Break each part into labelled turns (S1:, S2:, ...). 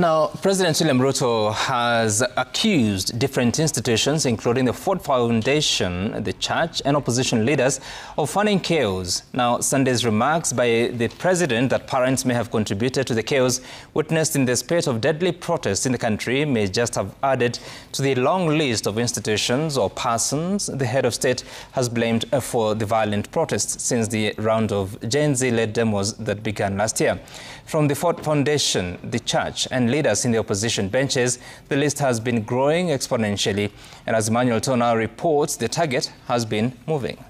S1: Now, President William Ruto has accused different institutions, including the Ford Foundation, the church, and opposition leaders of funding chaos. Now, Sunday's remarks by the president that parents may have contributed to the chaos witnessed in the spate of deadly protests in the country may just have added to the long list of institutions or persons the head of state has blamed for the violent protests since the round of Gen Z-led demos that began last year. From the Ford Foundation, the church, and leaders in the opposition benches, the list has been growing exponentially, and as Emmanuel Tona reports, the target has been moving.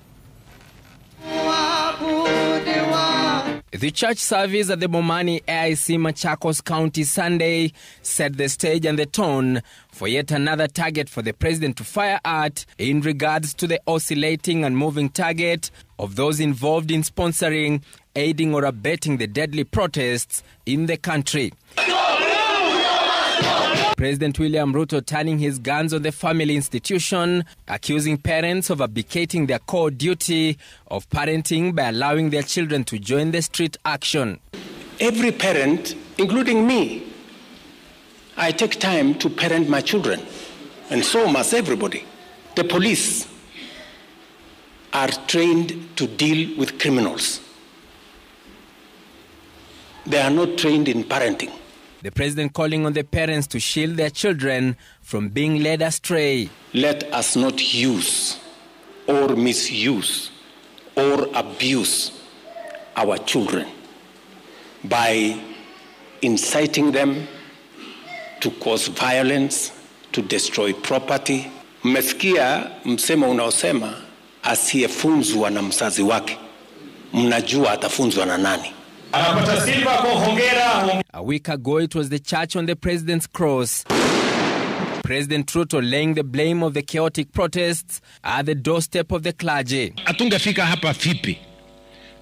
S2: The church service at the Bomani AIC Machakos County Sunday set the stage and the tone for yet another target for the president to fire at in regards to the oscillating and moving target of those involved in sponsoring, aiding or abetting the deadly protests in the country. President William Ruto turning his guns on the family institution, accusing parents of abdicating their core duty of parenting by allowing their children to join the street action.
S3: Every parent, including me, I take time to parent my children, and so must everybody. The police are trained to deal with criminals. They are not trained in parenting.
S2: The president calling on the parents to shield their children from being led astray.
S3: Let us not use or misuse or abuse our children by inciting them to cause violence, to destroy property. Mmesikia msemo unaosema asiyefunzwa na mzazi wake, mnajua atafunzwa na nani?
S2: A week ago, it was the church on the president's cross. President Ruto laying the blame of the chaotic protests at the doorstep of the clergy.
S4: Atungefika hapa vipi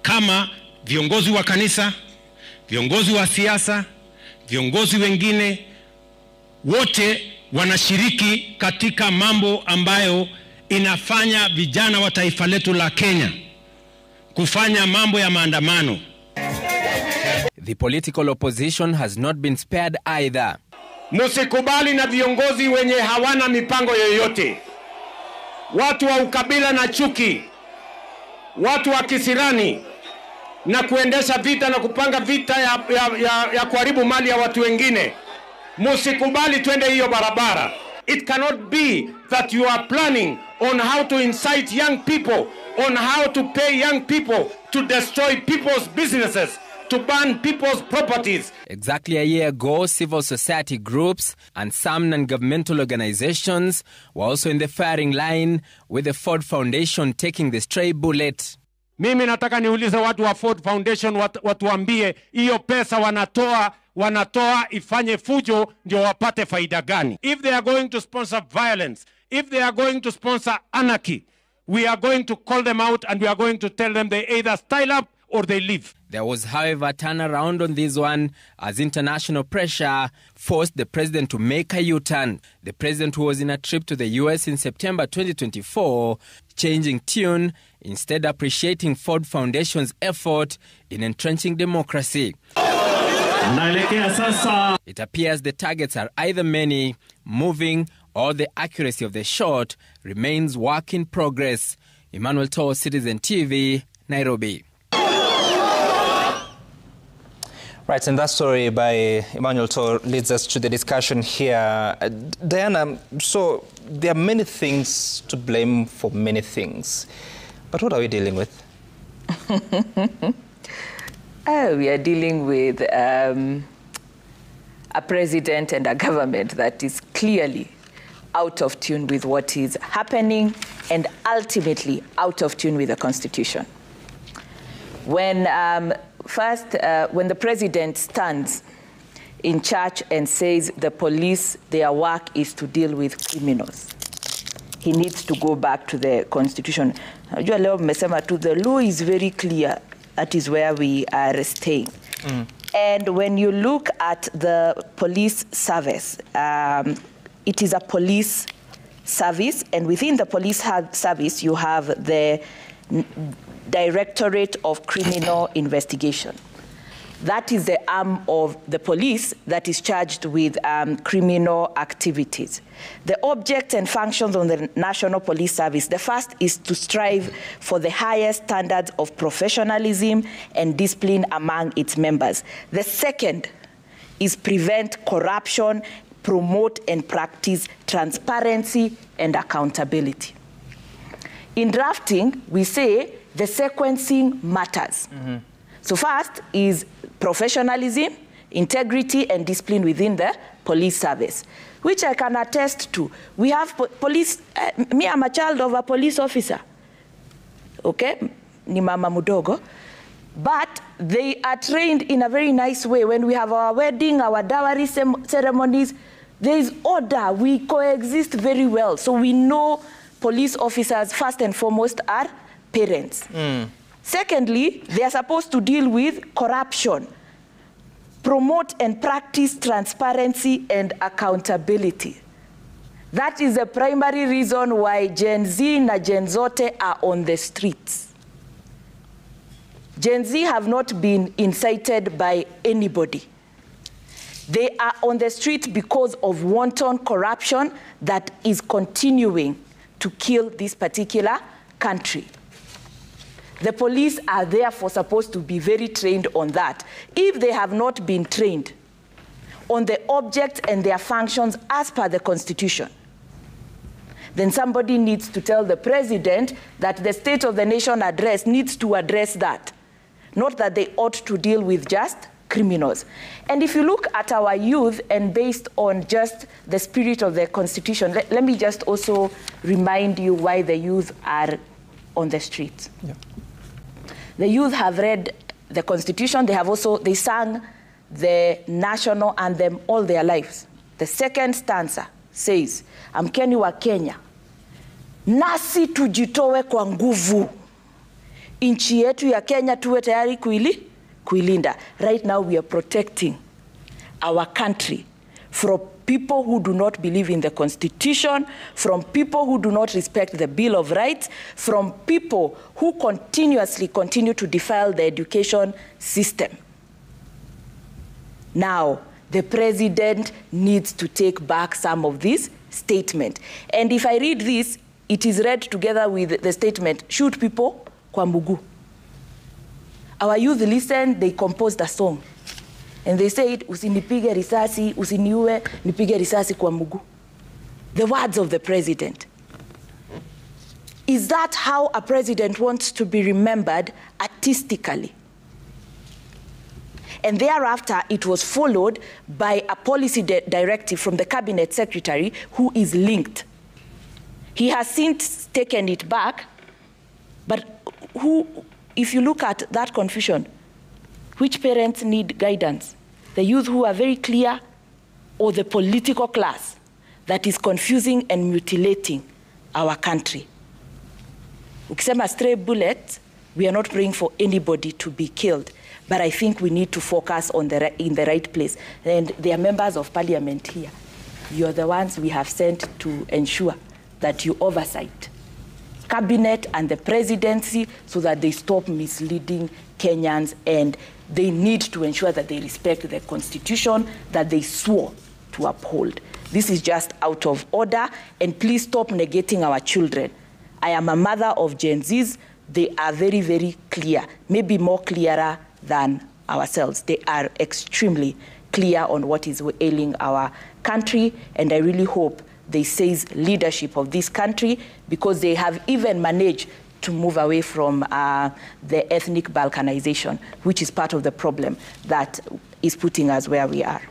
S4: kama viongozi wa kanisa, viongozi wa siasa, viongozi wengine wote wanashiriki katika mambo ambayo inafanya vijana wa taifa letu la Kenya kufanya mambo ya maandamano.
S2: The political opposition has not been spared either.
S5: Musikubali na viongozi wenye hawana mipango yoyote. Watu wa ukabila na chuki, watu wa kisirani na kuendesha vita na kupanga vita ya kuharibu mali ya watu wengine. Musikubali twende hiyo barabara. It cannot be that you are planning on how to incite young people, on how to pay young people to destroy people's businesses, to burn people's properties.
S2: Exactly a year ago, civil society groups and some non-governmental organizations were also in the firing line, with the Ford Foundation taking the stray bullet.
S5: Mimi nataka niulize watu wa Ford Foundation watuambie hiyo pesa wanatoa ifanye fujo ndio wapate faida gani? If they are going to sponsor violence, if they are going to sponsor anarchy, we are going to call them out and we are going to tell them they either style up or they leave.
S2: There was, however, a turnaround on this one as international pressure forced the president to make a U-turn. The president, who was in a trip to the US in September 2024, changing tune, instead appreciating Ford Foundation's effort in entrenching democracy. It appears the targets are either many, moving, or the accuracy of the shot remains work in progress. Emmanuel Tona, CitizenTV, Nairobi.
S1: Right, and that story by Emmanuel Tona leads us to the discussion here. Diana, so there are many things to blame for many things, but what are we dealing with?
S6: We are dealing with a president and a government that is clearly out of tune with what is happening and ultimately out of tune with the Constitution. When when the president stands in church and says the police, their work is to deal with criminals, he needs to go back to the Constitution. The law is very clear. That is where we are staying. And when you look at the police service, it is a police service, and within the police service, you have the Directorate of Criminal Investigation. That is the arm of the police that is charged with criminal activities. The objects and functions of the National Police Service, the first is to strive for the highest standards of professionalism and discipline among its members. The second is prevent corruption, promote and practice transparency and accountability. In drafting, we say the sequencing matters. So first is professionalism, integrity, and discipline within the police service, which I can attest to. We have police, me, I'm a child of a police officer, okay, ni mama mudogo, but they are trained in a very nice way. When we have our wedding, our dowry ceremonies, there is order, we coexist very well. So we know police officers, first and foremost, are parents. Secondly, they are supposed to deal with corruption, promote and practice transparency and accountability. That is the primary reason why Gen Z na Gen Zote are on the streets. Gen Z have not been incited by anybody. They are on the street because of wanton corruption that is continuing to kill this particular country. The police are therefore supposed to be very trained on that. If they have not been trained on the objects and their functions as per the Constitution, then somebody needs to tell the president that the State of the Nation address needs to address that, not that they ought to deal with just criminals. And if you look at our youth, and based on just the spirit of the Constitution, let me just also remind you why the youth are on the streets. Yeah. The youth have read the Constitution. They sang the national anthem all their lives. The second stanza says, amkeni wa Kenya, nasi tujitowe kwa nguvu. Inchi yetu ya Kenya tuwe tayari kuilinda. Right now we are protecting our country from people who do not believe in the Constitution, from people who do not respect the Bill of Rights, from people who continuously continue to defile the education system. Now, the president needs to take back some of this statement. And if I read this, it is read together with the statement, shoot people kwa mbugu. Our youth listened, they composed a song. And they said, usinipige risasi, usiniue, nipige risasi kwa mguu. The words of the president. Is that how a president wants to be remembered artistically? And thereafter, it was followed by a policy directive from the cabinet secretary who is linked. He has since taken it back, but if you look at that confusion, which parents need guidance? The youth who are very clear, or the political class that is confusing and mutilating our country? Ukisema stray bullets, we are not praying for anybody to be killed, but I think we need to focus on in the right place. And there are members of parliament here. You're the ones we have sent to ensure that you oversight cabinet and the presidency so that they stop misleading Kenyans, and they need to ensure that they respect the Constitution that they swore to uphold. This is just out of order, and please stop negating our children. I am a mother of Gen Zs. They are very, very clear, maybe more clearer than ourselves. They are extremely clear on what is ailing our country, and I really hope they seize leadership of this country, because they have even managed to move away from the ethnic balkanization, which is part of the problem that is putting us where we are.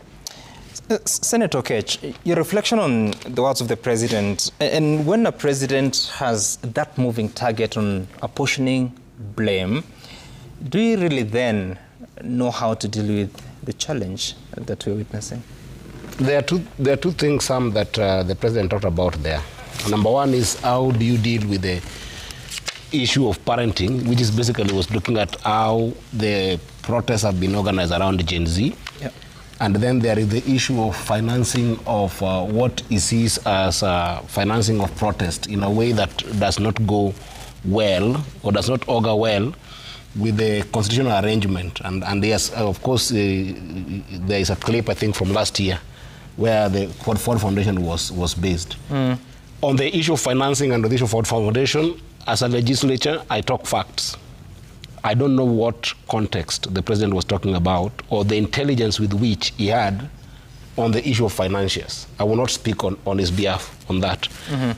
S1: Senator Okech, your reflection on the words of the president, and when a president has that moving target on apportioning blame, do you really then know how to deal with the challenge that we're witnessing?
S7: There are two things, Sam, that the president talked about there. Number one is, how do you deal with the issue of parenting, which is basically was looking at how the protests have been organized around Gen Z. Yep. And then there is the issue of financing of what he sees as financing of protest in a way that does not go well, or does not augur well with the constitutional arrangement. And yes, of course, there is a clip, I think, from last year where the Ford Foundation was based. On the issue of financing and the issue of Ford Foundation, as a legislature, I talk facts. I don't know what context the president was talking about or the intelligence with which he had on the issue of financiers. I will not speak on his behalf on that.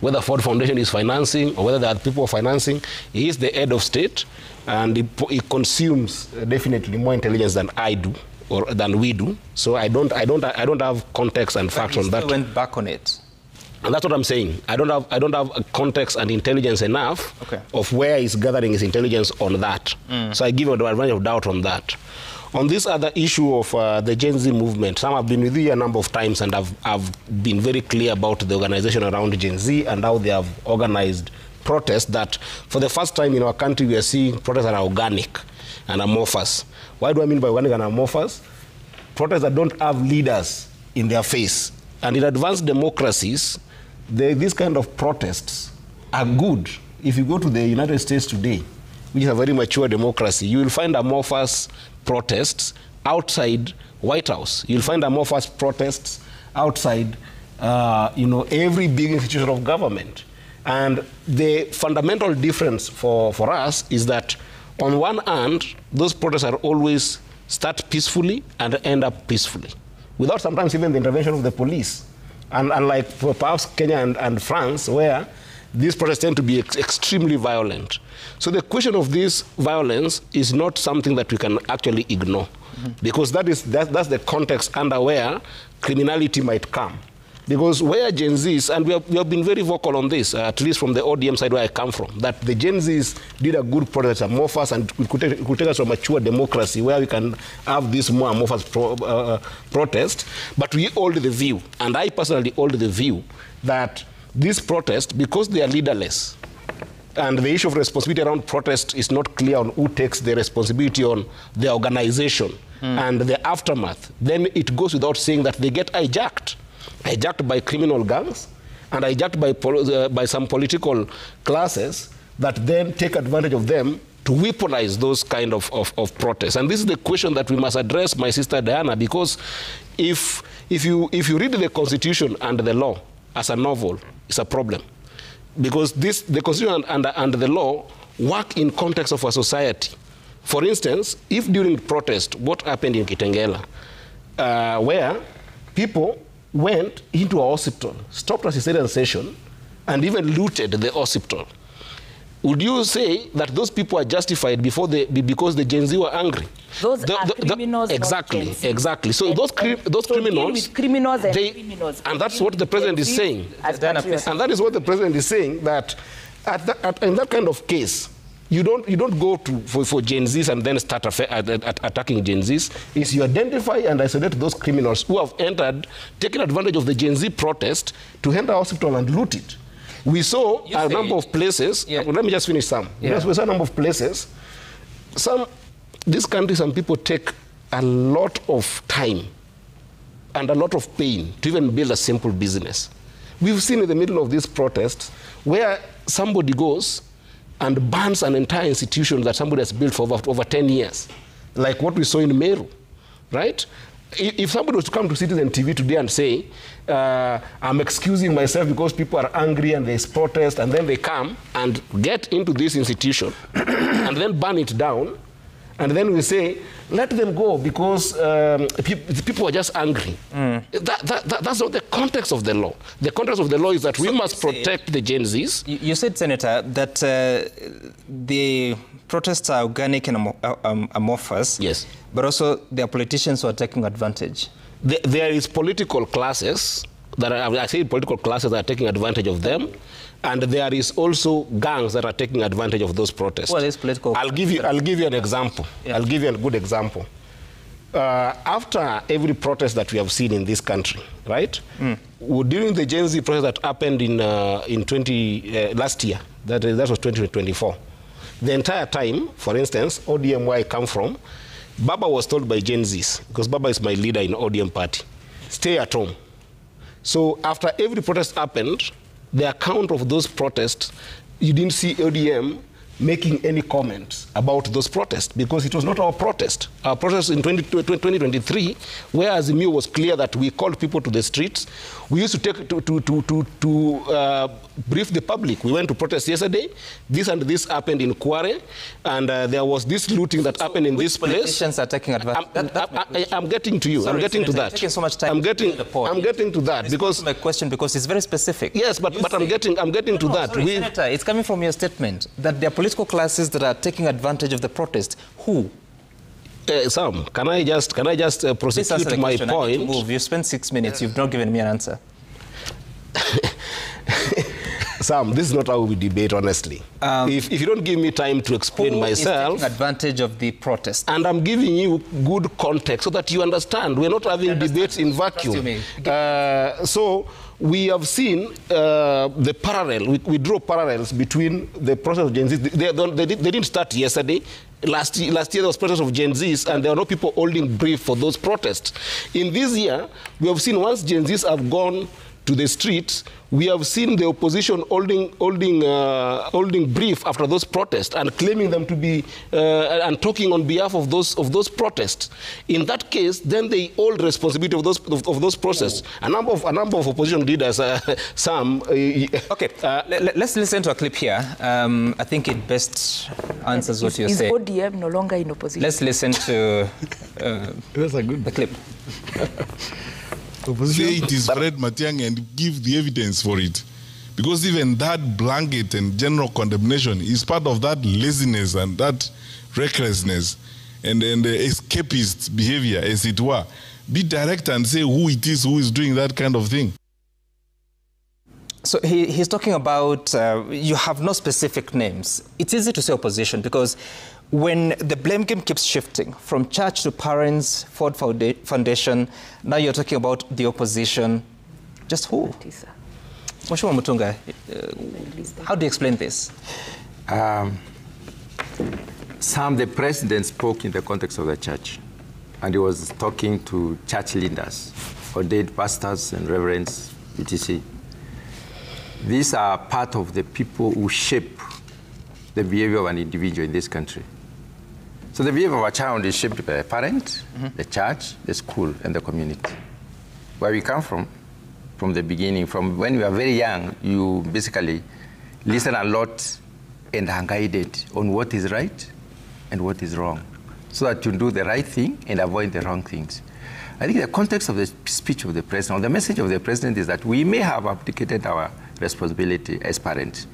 S7: Whether Ford Foundation is financing or whether there are people financing, he is the head of state, and he consumes definitely more intelligence than I do or than we do. So I don't have context and facts on that.
S1: But he still went back on it.
S7: And that's what I'm saying. I don't have a context and intelligence enough of where he's gathering his intelligence on that. So I give him the advantage of doubt on that. On this other issue of the Gen Z movement, some have been with you a number of times and have been very clear about the organization around Gen Z and how they have organized protests that for the first time in our country we are seeing protests that are organic and amorphous. Why do I mean by organic and amorphous? Protests that don't have leaders in their face. And in advanced democracies, these kind of protests are good. If you go to the United States today, which is a very mature democracy, you will find amorphous protests outside White House. You'll find amorphous protests outside, every big institution of government. And the fundamental difference for us is that on one hand, those protests are always start peacefully and end up peacefully, without sometimes even the intervention of the police. And unlike perhaps Kenya and France, where these protests tend to be extremely violent. So the question of this violence is not something that we can actually ignore, because that's the context under where criminality might come. Because where Gen Zs, and we have been very vocal on this, at least from the ODM side where I come from, that the Gen Zs did a good protest amorphous, and it could take us to a mature democracy where we can have this more amorphous protest. But we hold the view, and I personally hold the view, that this protest, because they are leaderless, and the issue of responsibility around protest is not clear on who takes the responsibility on the organization and the aftermath, then it goes without saying that they get hijacked by criminal gangs and hijacked by some political classes that then take advantage of them to weaponize those kind of protests. And this is the question that we must address, my sister Diana, because if you read the Constitution and the law as a novel, it's a problem. Because the Constitution and the law work in context of a society. For instance, if during protest, what happened in Kitengela, where people went into a hospital, stopped a cesarean session, and even looted the hospital, would you say that those people are justified because the Gen Z were angry?
S6: Those are criminals.
S7: Exactly. So those criminals,
S6: with criminals and criminals,
S7: and that's what the president is saying. And that is what the president is saying, that in that kind of case, you don't go for Gen Zs and then start attacking Gen Zs. Is you identify and isolate those criminals who have taken advantage of the Gen Z protest to enter a hospital and loot it. We saw a number of places. Let me just finish some. We saw a number of places. This country, some people take a lot of time and a lot of pain to even build a simple business. We've seen in the middle of these protests where somebody goes and burns an entire institution that somebody has built for over 10 years, like what we saw in Meru, right? If somebody was to come to CitizenTV today and say, I'm excusing myself because people are angry and there's protest, and then they come and get into this institution and then burn it down, and then we say, let them go because people are just angry. That's not the context of the law. The context of the law is that we must protect the Gen Zs.
S1: You said, Senator, that the protests are organic and amorphous.
S7: Yes.
S1: But also there are politicians who are taking advantage.
S7: There is political classes that I say political classes that are taking advantage of them, and there is also gangs that are taking advantage of those protests.
S1: Well, it's political.
S7: I'll give you an example. I'll give you a good example. After every protest that we have seen in this country, right? During the Gen Z protest that happened in last year, that was 2024. The entire time, for instance, ODM where I come from, Baba was told by Gen Zs, because Baba is my leader in ODM party, stay at home. So after every protest happened, the account of those protests, you didn't see ODM making any comments about those protests, because it was not our protest. Our protest in 2023, where Azimio was clear that we called people to the streets. We used to take brief the public. We went to protest yesterday. This and this happened in Kware, and there was this looting that happened in this place.
S1: Politicians are taking advantage.
S7: I'm getting to you.
S1: Sorry,
S7: I'm getting to that.
S1: Taking so much time.
S7: I'm getting to that because
S1: my question, because it's very specific.
S7: Yes, but I'm getting to that.
S1: Sorry, Senator, it's coming from your statement that there are political classes that are taking advantage of the protest. Who?
S7: Sam, can I just prosecute my point?
S1: Move. You spent 6 minutes. You've not given me an answer.
S7: Sam, this is not how we debate, honestly. If you don't give me time to explain myself...
S1: Who is taking advantage of the protest?
S7: And I'm giving you good context so that you understand. We're not having debates in vacuum. So we have seen the parallel. We draw parallels between the process of Gen Z. They didn't start yesterday. Last year there was protest of Gen Zs, and there were no people holding brief for those protests. In this year, we have seen once Gen Zs have gone to the streets, we have seen the opposition holding brief after those protests and claiming them to be and talking on behalf of those protests. In that case, then they hold responsibility of those protests. A number of opposition leaders, some.
S1: Okay, let's listen to a clip here. I think it best answers what you're saying.
S6: Is ODM no longer in opposition?
S1: Let's listen to the clip.
S8: Say it is Fred Matiang'i and give the evidence for it. Because even that blanket and general condemnation is part of that laziness and that recklessness and escapist behavior, as it were. Be direct and say who it is who is doing that kind of thing.
S1: So he's talking about, you have no specific names. It's easy to say opposition because when the blame game keeps shifting from church to parents, Ford Foundation, now you're talking about the opposition. Just who? Mheshimiwa Mutunga, how do you explain this?
S9: Sam, the president spoke in the context of the church, and he was talking to church leaders, ordained pastors and reverends, etc. These are part of the people who shape the behavior of an individual in this country. So the behavior of a child is shaped by the parent, the church, the school, and the community. Where we come from the beginning, from when we are very young, you basically listen a lot and are guided on what is right and what is wrong, so that you do the right thing and avoid the wrong things. I think the context of the speech of the president, or the message of the president, is that we may have abdicated our responsibility as parents.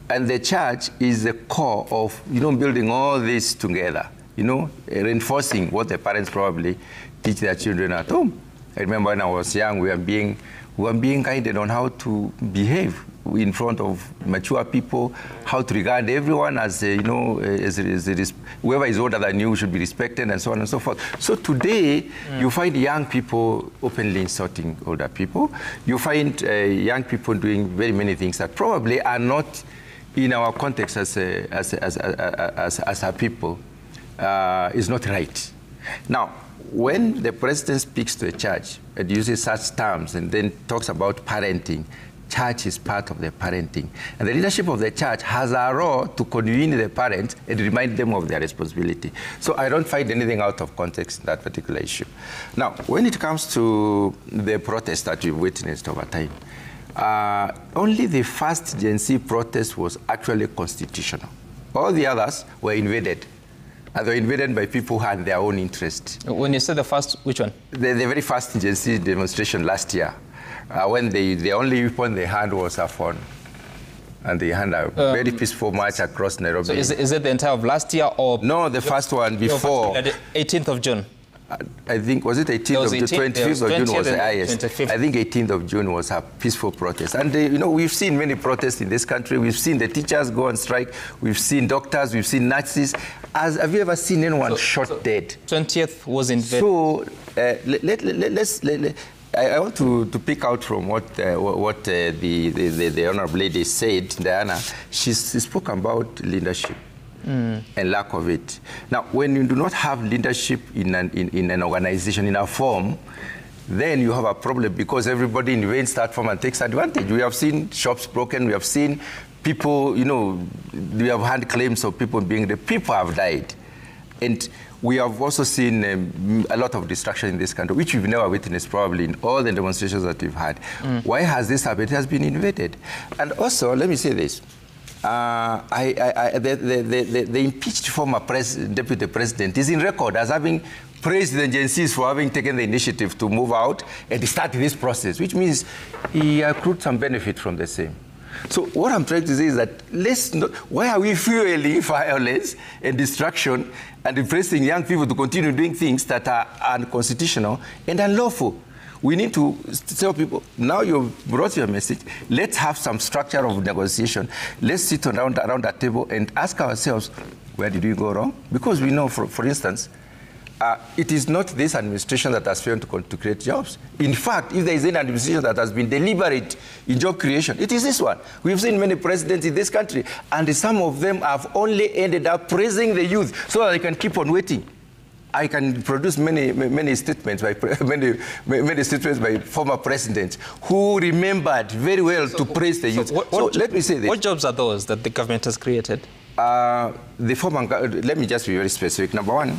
S9: And the church is the core of, building all this together, reinforcing what the parents probably teach their children at home. I remember when I was young, we were being guided on how to behave in front of mature people, how to regard everyone as, whoever is older than you should be respected, and so on and so forth. So today, you find young people openly insulting older people. You find young people doing very many things that probably are not in our context as a people, is not right. Now, when the president speaks to a church and uses such terms and then talks about parenting, church is part of the parenting. And the leadership of the church has a role to convene the parents and remind them of their responsibility. So I don't find anything out of context in that particular issue. Now, when it comes to the protest that we've witnessed over time, only the first Gen Z protest was actually constitutional. All the others were invaded. And they were invaded by people who had their own interest. When you say the first, which one? The very first Gen Z demonstration last year, when the only weapon they had was a phone. And they had a very peaceful march across Nairobi. So is it the entire of last year or? No, the first one before. The 18th of June. I think, was it 18th of June? 25th of June was the highest. I think 18th of June was a peaceful protest. And, we've seen many protests in this country. We've seen the teachers go on strike. We've seen doctors. We've seen nurses. Have you ever seen anyone shot dead? 20th was invaded. So, I want to pick out from what the Honorable Lady said, Diana. She spoke about leadership. And lack of it. Now, when you do not have leadership in an organization, in a form, then you have a problem because everybody invades that form and takes advantage. We have seen shops broken. We have seen people, you know, we have had claims of people being the people have died. And we have also seen a lot of destruction in this country, which we've never witnessed probably in all the demonstrations that we've had. Why has this happened? It has been invaded. And also, let me say this. The impeached former deputy president is in record as having praised the agencies for having taken the initiative to move out and start this process, which means he accrued some benefit from the same. So what I'm trying to say is that why are we fueling violence and destruction and repressing young people to continue doing things that are unconstitutional and unlawful? We need to tell people, now you've brought your message, let's have some structure of negotiation. Let's sit around that table and ask ourselves, where did we go wrong? Because we know, for instance, it is not this administration that has failed to create jobs. In fact, if there is an administration that has been deliberate in job creation, it is this one. We've seen many presidents in this country, and some of them have only ended up praising the youth so that they can keep on waiting. I can produce many statements by many statements by former presidents who remembered very well to praise the youth. So let me say this.
S1: What jobs are those that the government has created?
S9: Let me just be very specific. Number one,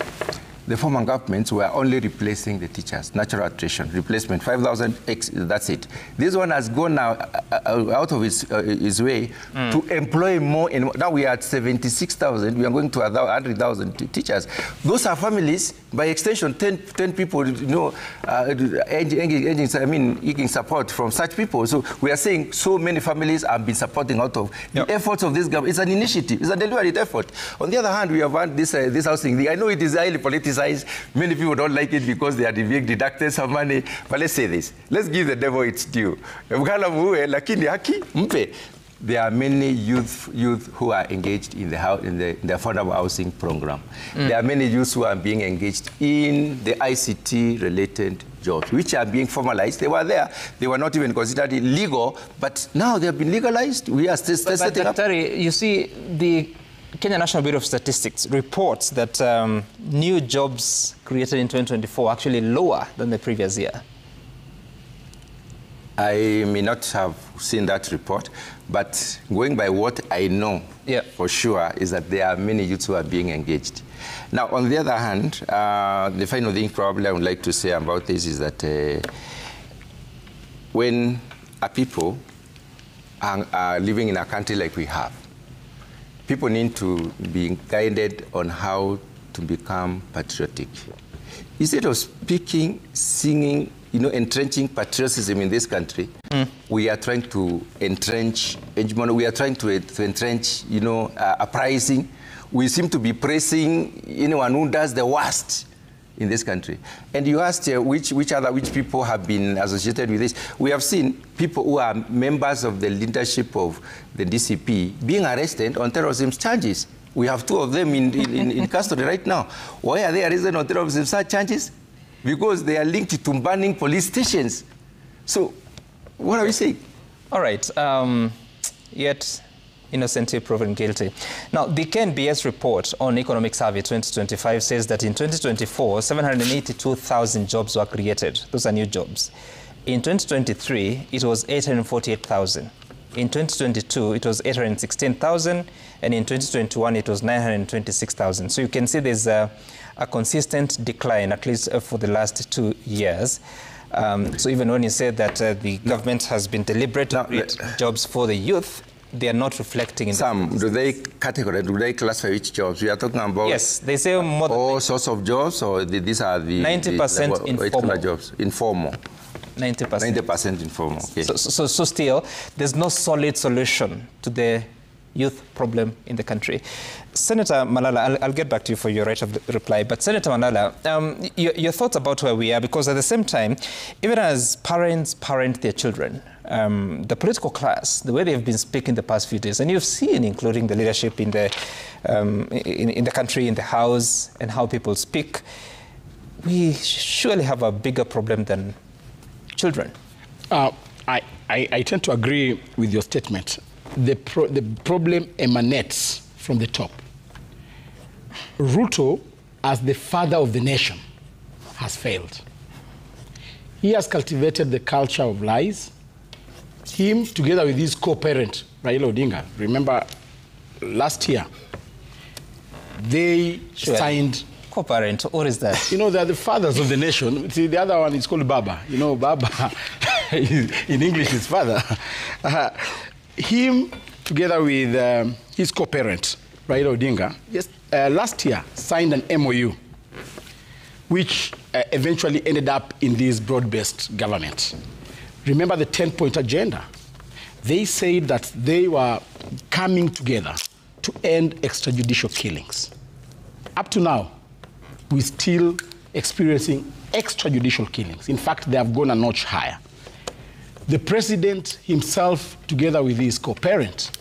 S9: the former governments were only replacing the teachers, natural attrition, replacement, 5,000, that's it. This one has gone now out of his way to employ more. Now we are at 76,000. We are going to 100,000 teachers. Those are families, by extension, 10 people, you know, getting support from such people. So we are saying so many families have been supporting out of the efforts of this government. It's an initiative. It's a deliberate effort. On the other hand, we have had this housing thing. I know it is highly politicized. Many people don't like it because they are being deducted some money. But let's say this. Let's give the devil its due. There are many youth who are engaged in the affordable housing program. There are many youths who are being engaged in the ICT-related jobs, which are being formalized. They were there. They were not even considered illegal, but now they have been legalized. We are still setting up.
S1: You see, the Kenya National Bureau of Statistics reports that new jobs created in 2024 are actually lower than the previous year.
S9: I may not have seen that report, but going by what I know for sure is that there are many youths who are being engaged. Now, on the other hand, the final thing probably I would like to say about this is that when a people are living in a country like we have, people need to be guided on how to become patriotic. Instead of speaking, singing, you know, entrenching patriotism in this country, we are trying to entrench hegemony. We are trying to entrench, you know, uprising. We seem to be praising anyone who does the worst in this country. And you asked which people have been associated with this. We have seen people who are members of the leadership of the DCP being arrested on terrorism charges. We have two of them in custody right now. Why are they arrested on terrorism charges? Because they are linked to burning police stations. So, what are we saying?
S1: All right. Yet innocently proven guilty. Now, the KNBS report on Economic Survey 2025 says that in 2024, 782,000 jobs were created. Those are new jobs. In 2023, it was 848,000. In 2022, it was 816,000. And in 2021, it was 926,000. So you can see there's a consistent decline, at least for the last 2 years. So even when you say that the government has been deliberate to create jobs for the youth, they are not reflecting in
S9: some. Do they classify which jobs? We are talking about.
S1: Yes, they say more than
S9: all sorts of jobs, or these are the
S1: 90% informal
S9: jobs. Informal. 90% informal. Okay.
S1: So still, there's no solid solution to the youth problem in the country. Senator Malala, I'll get back to you for your right of reply, but Senator Malala, your thoughts about where we are, because at the same time, even as parents parent their children, the political class, the way they've been speaking the past few days, and you've seen, including the leadership in the country, in the House, and how people speak, we surely have a bigger problem than children.
S7: I tend to agree with your statement. The problem emanates from the top. Ruto, as the father of the nation, has failed. He has cultivated the culture of lies. Him, together with his co-parent, Raila Odinga. Remember, last year, they signed...
S1: Co-parent, what is that?
S7: You know, they're the fathers of the nation. See, the other one is called Baba. You know, Baba, in English, is father. Him, together with his co-parent, Raila Odinga, last year signed an MOU, which eventually ended up in this broad-based government. Remember the 10-point agenda? They said that they were coming together to end extrajudicial killings. Up to now, we're still experiencing extrajudicial killings. In fact, they have gone a notch higher. The president himself, together with his co-parent,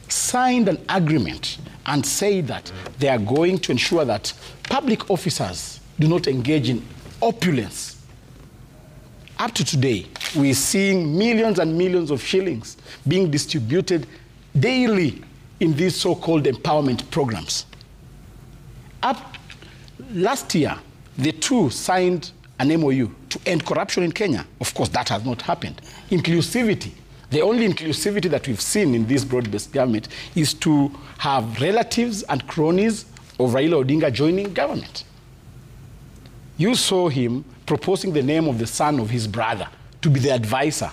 S7: signed an agreement and said that they are going to ensure that public officers do not engage in opulence. Up to today, we're seeing millions and millions of shillings being distributed daily in these so-called empowerment programs. Last year, the two signed an MOU to end corruption in Kenya. Of course, that has not happened. Inclusivity. The only inclusivity that we've seen in this broad-based government is to have relatives and cronies of Raila Odinga joining government. You saw him proposing the name of the son of his brother to be the advisor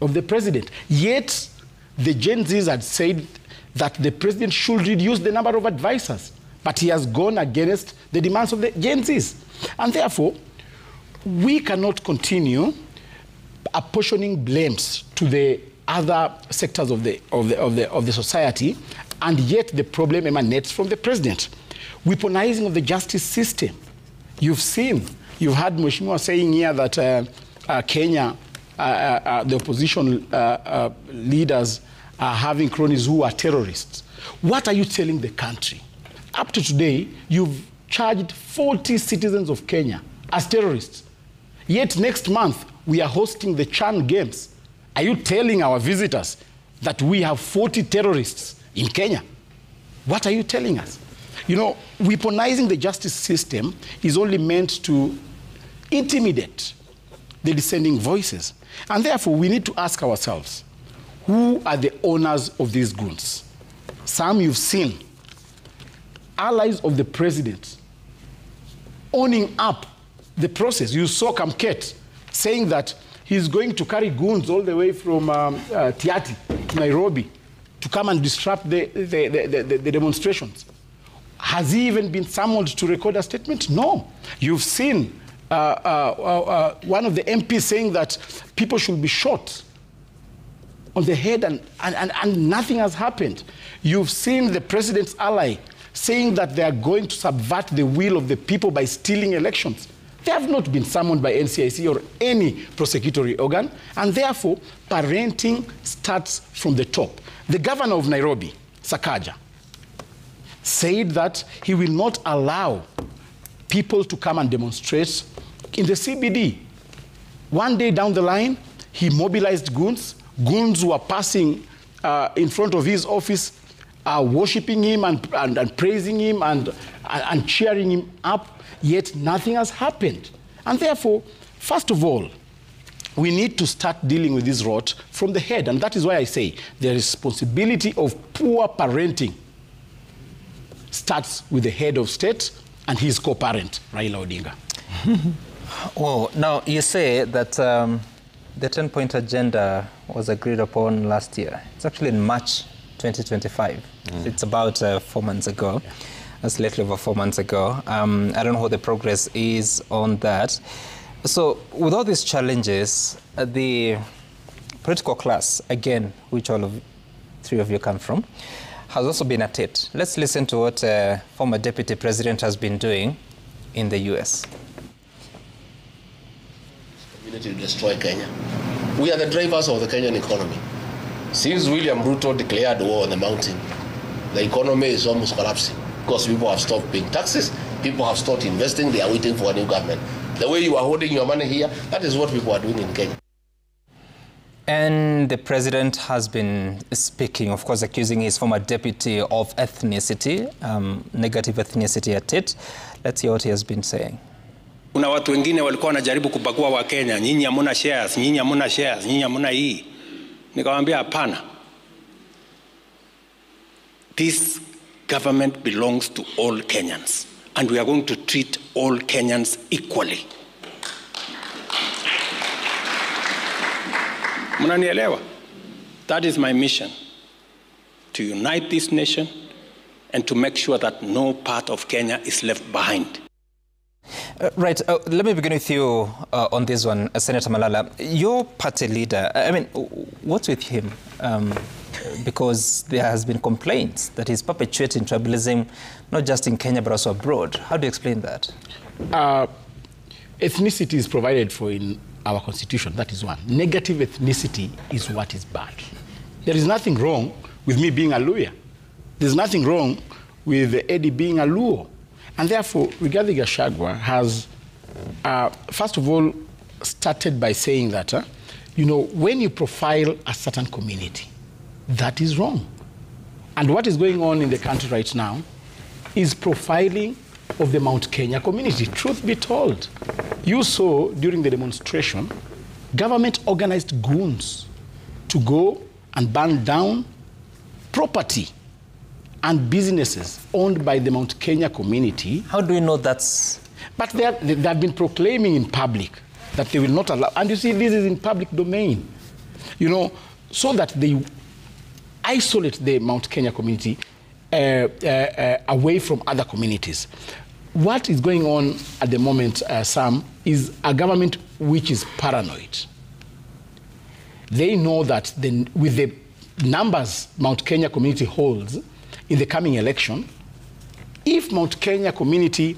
S7: of the president. Yet, the Gen Zs had said that the president should reduce the number of advisors. But he has gone against the demands of the Gen Zs. And therefore, we cannot continue apportioning blames to the other sectors of the society, and yet the problem emanates from the president. Weaponizing of the justice system. You've had Mheshimiwa saying here that Kenya, the opposition leaders are having cronies who are terrorists. What are you telling the country? Up to today, you've charged 40 citizens of Kenya as terrorists. Yet next month, we are hosting the Chan Games. Are you telling our visitors that we have 40 terrorists in Kenya? What are you telling us? You know, weaponizing the justice system is only meant to intimidate the dissenting voices. And therefore, we need to ask ourselves, who are the owners of these goons? Some you've seen, allies of the president, owning up the process. You saw Kamket saying that he's going to carry goons all the way from Tiati to Nairobi to come and disrupt the demonstrations. Has he even been summoned to record a statement? No. You've seen one of the MPs saying that people should be shot on the head and nothing has happened. You've seen the president's ally saying that they are going to subvert the will of the people by stealing elections. They have not been summoned by NCIC or any prosecutory organ, and therefore, parenting starts from the top. The governor of Nairobi, Sakaja, said that he will not allow people to come and demonstrate in the CBD. One day down the line, he mobilized goons. Goons were passing in front of his office, worshipping him and praising him and cheering him up, yet nothing has happened. And therefore, first of all, we need to start dealing with this rot from the head. And that is why I say the responsibility of poor parenting starts with the head of state and his co-parent, Raila Odinga.
S1: Well, now you say that the 10-point agenda was agreed upon last year. It's actually in March 2025. It's about 4 months ago. Yeah. That's slightly over 4 months ago. I don't know what the progress is on that. So with all these challenges, the political class, again, which all of three of you come from, has also been at it. Let's listen to what former Deputy President has been doing in the US.
S10: To destroy Kenya. We are the drivers of the Kenyan economy. Since William Ruto declared war on the mountain, the economy is almost collapsing because people have stopped paying taxes, people have stopped investing, they are waiting for a new government. The way you are holding your money here, that is what people are doing in Kenya.
S1: And the president has been speaking, of course, accusing his former deputy of ethnicity, negative ethnicity at it. Let's hear what he has been saying.
S5: Kuna watu wengine walikuwa wanajaribu kubagua wa Kenya, nyinyi hamuna shares, nyinyi hamuna shares, nyinyi hamuna hii. Nikamwambia hapana.
S3: this government belongs to all Kenyans, and we are going to treat all Kenyans equally. Mnanielewa? That is my mission, to unite this nation and to make sure that no part of Kenya is left behind.
S1: Right. Let me begin with you on this one, Senator Malala. Your party leader, I mean, what's with him? Because there has been complaints that he's perpetuating tribalism, not just in Kenya, but also abroad. How do you explain that?
S7: Ethnicity is provided for in our constitution. That is one. Negative ethnicity is what is bad. There is nothing wrong with me being a Luhya. There's nothing wrong with Eddie being a Luo. And therefore, Rigathi Gachagua has, first of all, started by saying that, you know, when you profile a certain community, that is wrong. And what is going on in the country right now is profiling of the Mount Kenya community. Truth be told, you saw during the demonstration, government organized goons to go and burn down property and businesses owned by the Mount Kenya community.
S1: How do we know that's...
S7: But they have been proclaiming in public that they will not allow, and you see this is in public domain, you know, so that they isolate the Mount Kenya community away from other communities. What is going on at the moment, Sam, is a government which is paranoid. They know that with the numbers Mount Kenya community holds in the coming election, if Mount Kenya community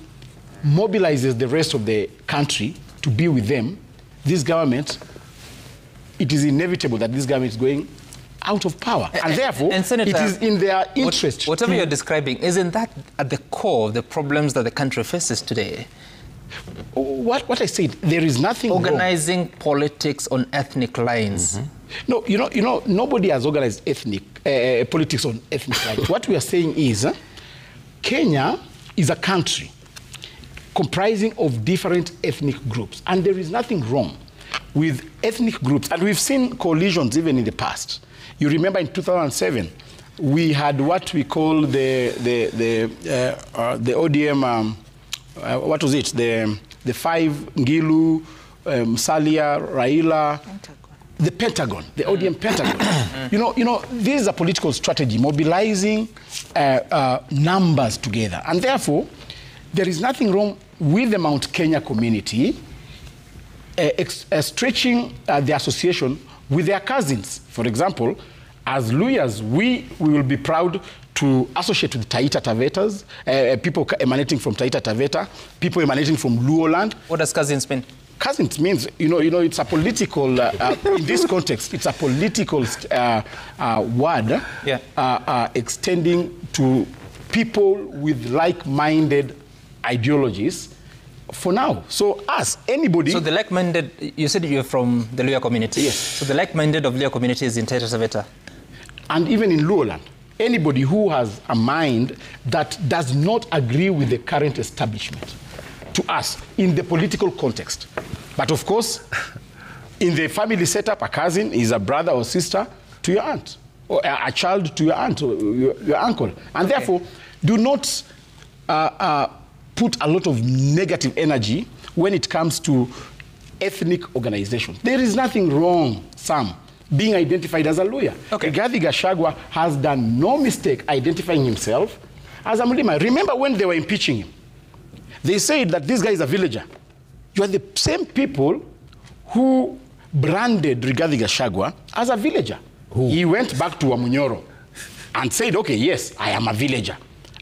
S7: mobilizes the rest of the country to be with them, this government, it is inevitable that this government is going out of power. And therefore, Senator, it is in their interest.
S1: Whatever you're describing, isn't that at the core of the problems that the country faces today?
S7: What I said, there is nothing
S1: organizing
S7: wrong.
S1: Politics on ethnic lines.
S7: No, you know, nobody has organized politics on ethnic lines. What we are saying is, Kenya is a country comprising of different ethnic groups, and there is nothing wrong with ethnic groups. And we've seen coalitions even in the past. You remember in 2007, we had what we call the ODM. What was it? The five Ngilu, Musalia, Raila, the Pentagon, the ODM Pentagon. You know, this is a political strategy, mobilizing numbers together, and therefore, there is nothing wrong with the Mount Kenya community stretching the association with their cousins. For example, as Luhyas, we will be proud to associate with Taita Tavetas, people emanating from Taita Taveta, people emanating from Luo land.
S1: What does cousins mean?
S7: Cousins means, you know, it's a political, in this context, it's a political word extending to people with like-minded ideologies for now. So us, anybody...
S1: So the like-minded, you said you're from the Luhya community.
S7: Yes.
S1: So the like-minded of Luhya community is in Taita Taveta.
S7: And even in Luo land. Anybody who has a mind that does not agree with the current establishment, to us, in the political context. But of course, in the family setup, a cousin is a brother or sister to your aunt, or a child to your aunt or your uncle. And therefore, do not put a lot of negative energy when it comes to ethnic organization. There is nothing wrong, Sam, being identified as a Luhya.
S1: Okay.
S7: Rigathi Gachagua has done no mistake identifying himself as a Mlima. Remember when they were impeaching him? They said that this guy is a villager. You are the same people who branded Rigathi Gachagua as a villager.
S1: Who?
S7: He went back to Wamunyoro and said, okay, yes, I am a villager.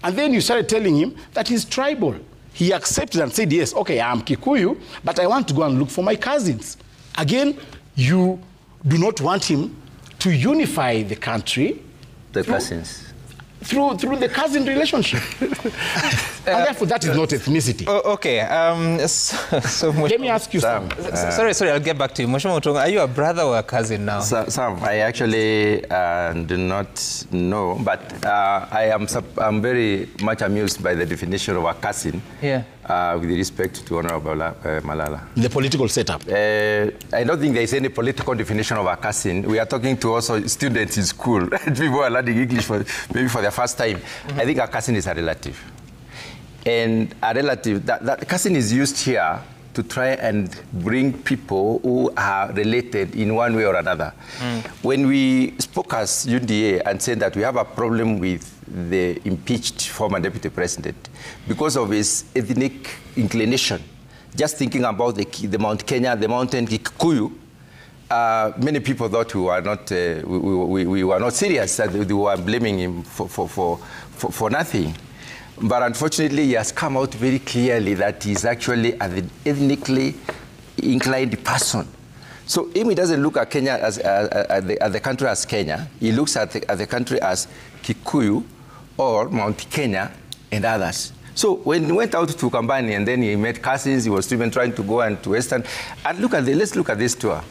S7: And then you started telling him that he's tribal. He accepted and said, yes, okay, I am Kikuyu, but I want to go and look for my cousins. Again, you do not want him to unify the country.
S9: The cousins.
S7: Through the cousin relationship. And therefore, that is not ethnicity.
S1: Okay.
S7: Let me ask you something.
S1: Sorry, I'll get back to you. Mheshimiwa Mutunga, are you a brother or a cousin now?
S9: Sam, I actually do not know, but I'm very much amused by the definition of a cousin.
S1: Yeah.
S9: With respect to Honorable Malala.
S7: The political setup.
S9: I don't think there is any political definition of a cousin. We are talking to also students in school. People are learning English maybe for the first time. I think a cousin is a relative. And a relative, that cousin is used here to try and bring people who are related in one way or another. When we spoke as UDA and said that we have a problem with the impeached former deputy president because of his ethnic inclination, just thinking about the Mount Kenya, the mountain Kikuyu, many people thought we were not serious, that they were blaming him for nothing. But unfortunately, he has come out very clearly that he's actually an ethnically inclined person. So if he doesn't look at Kenya as the country as Kenya, he looks at the country as Kikuyu or Mount Kenya and others. So when he went out to Kambani and then he met cousins, he was even trying to go and to Western. And let's look at this tour.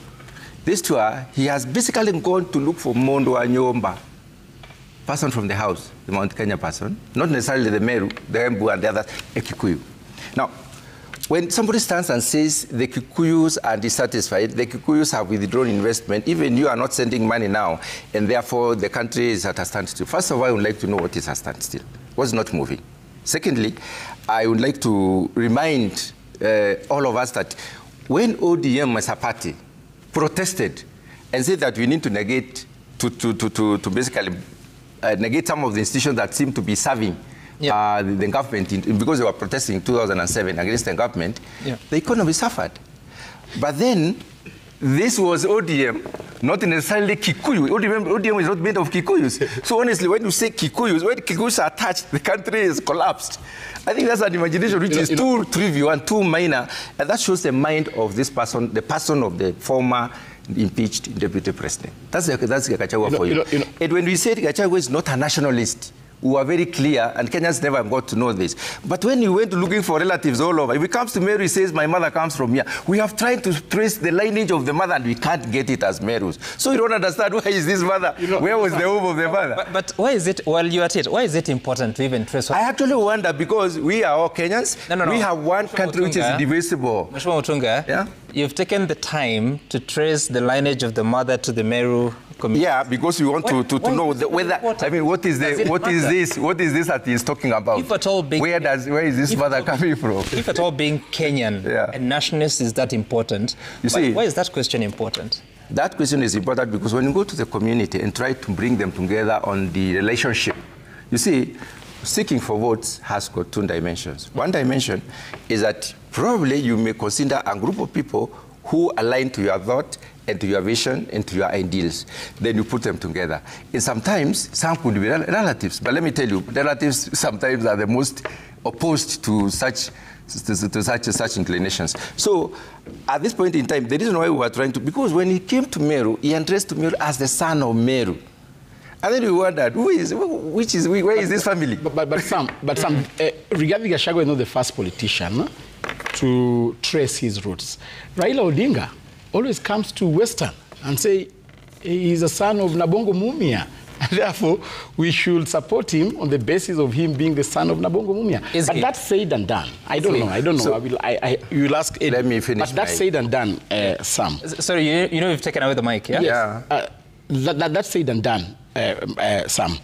S9: This tour, he has basically gone to look for Mondo Anyomba, person from the house, the Mount Kenya person, not necessarily the Meru, the Embu and the others, a Kikuyu. Now, when somebody stands and says the Kikuyus are dissatisfied, the Kikuyus have withdrawn investment, even you are not sending money now, and therefore the country is at a standstill. First of all, I would like to know what is a standstill. What's not moving? Secondly, I would like to remind all of us that when ODM as a party protested and said that we need to negate, to basically negate some of the institutions that seem to be serving the government because they were protesting in 2007 against the government, the economy suffered. But then, this was ODM, not necessarily Kikuyu. ODM is not made of Kikuyus. So honestly, when you say Kikuyus, when Kikuyus are attached, the country is collapsed. I think that's an imagination which is too trivial and too minor, and that shows the mind of this person, the person of the former impeached deputy president. That's Gachagua for you. And when we said Gachagua is not a nationalist, we were very clear, and Kenyans never got to know this. But when you went looking for relatives all over, if it comes to Meru, he says, my mother comes from here. We have tried to trace the lineage of the mother, and we can't get it as Merus. So you don't understand, where is this mother? Where was the home of the mother?
S1: But why is it, while you're at it, why is it important to even trace?
S9: I actually wonder, because we are all Kenyans. No. We have one country which is divisible.
S1: Mheshimiwa Mutunga, you've taken the time to trace the lineage of the mother to the Meru community. Yeah,
S9: because we want to know whether, I mean, what is this that he's talking about?
S1: If at all being,
S9: where is this mother coming from?
S1: If at all being Kenyan and nationalist is that important, why is that question important?
S9: That question is important because when you go to the community and try to bring them together on the relationship, you see, seeking for votes has got two dimensions. One dimension is that probably you may consider a group of people who align to your thought and to your vision and to your ideals. Then you put them together. And sometimes, some could be relatives. But let me tell you, relatives sometimes are the most opposed to such inclinations. So, at this point in time, the reason why we were trying to, because when he came to Meru, he addressed Meru as the son of Meru. And then we wondered, where is this family?
S7: But Sam, Rigathi Gachagua is not the first politician to trace his roots. Raila Odinga always comes to Western and say he's a son of Nabongo Mumia. Therefore, we should support him on the basis of him being the son of Nabongo Mumia. But that's said and done. I don't know. So, you will ask Eddie.
S9: Let me finish.
S7: But that's said and done, Sam.
S1: Sorry, you know you've taken away the mic, yeah?
S7: Yes. That's said and done, Sam.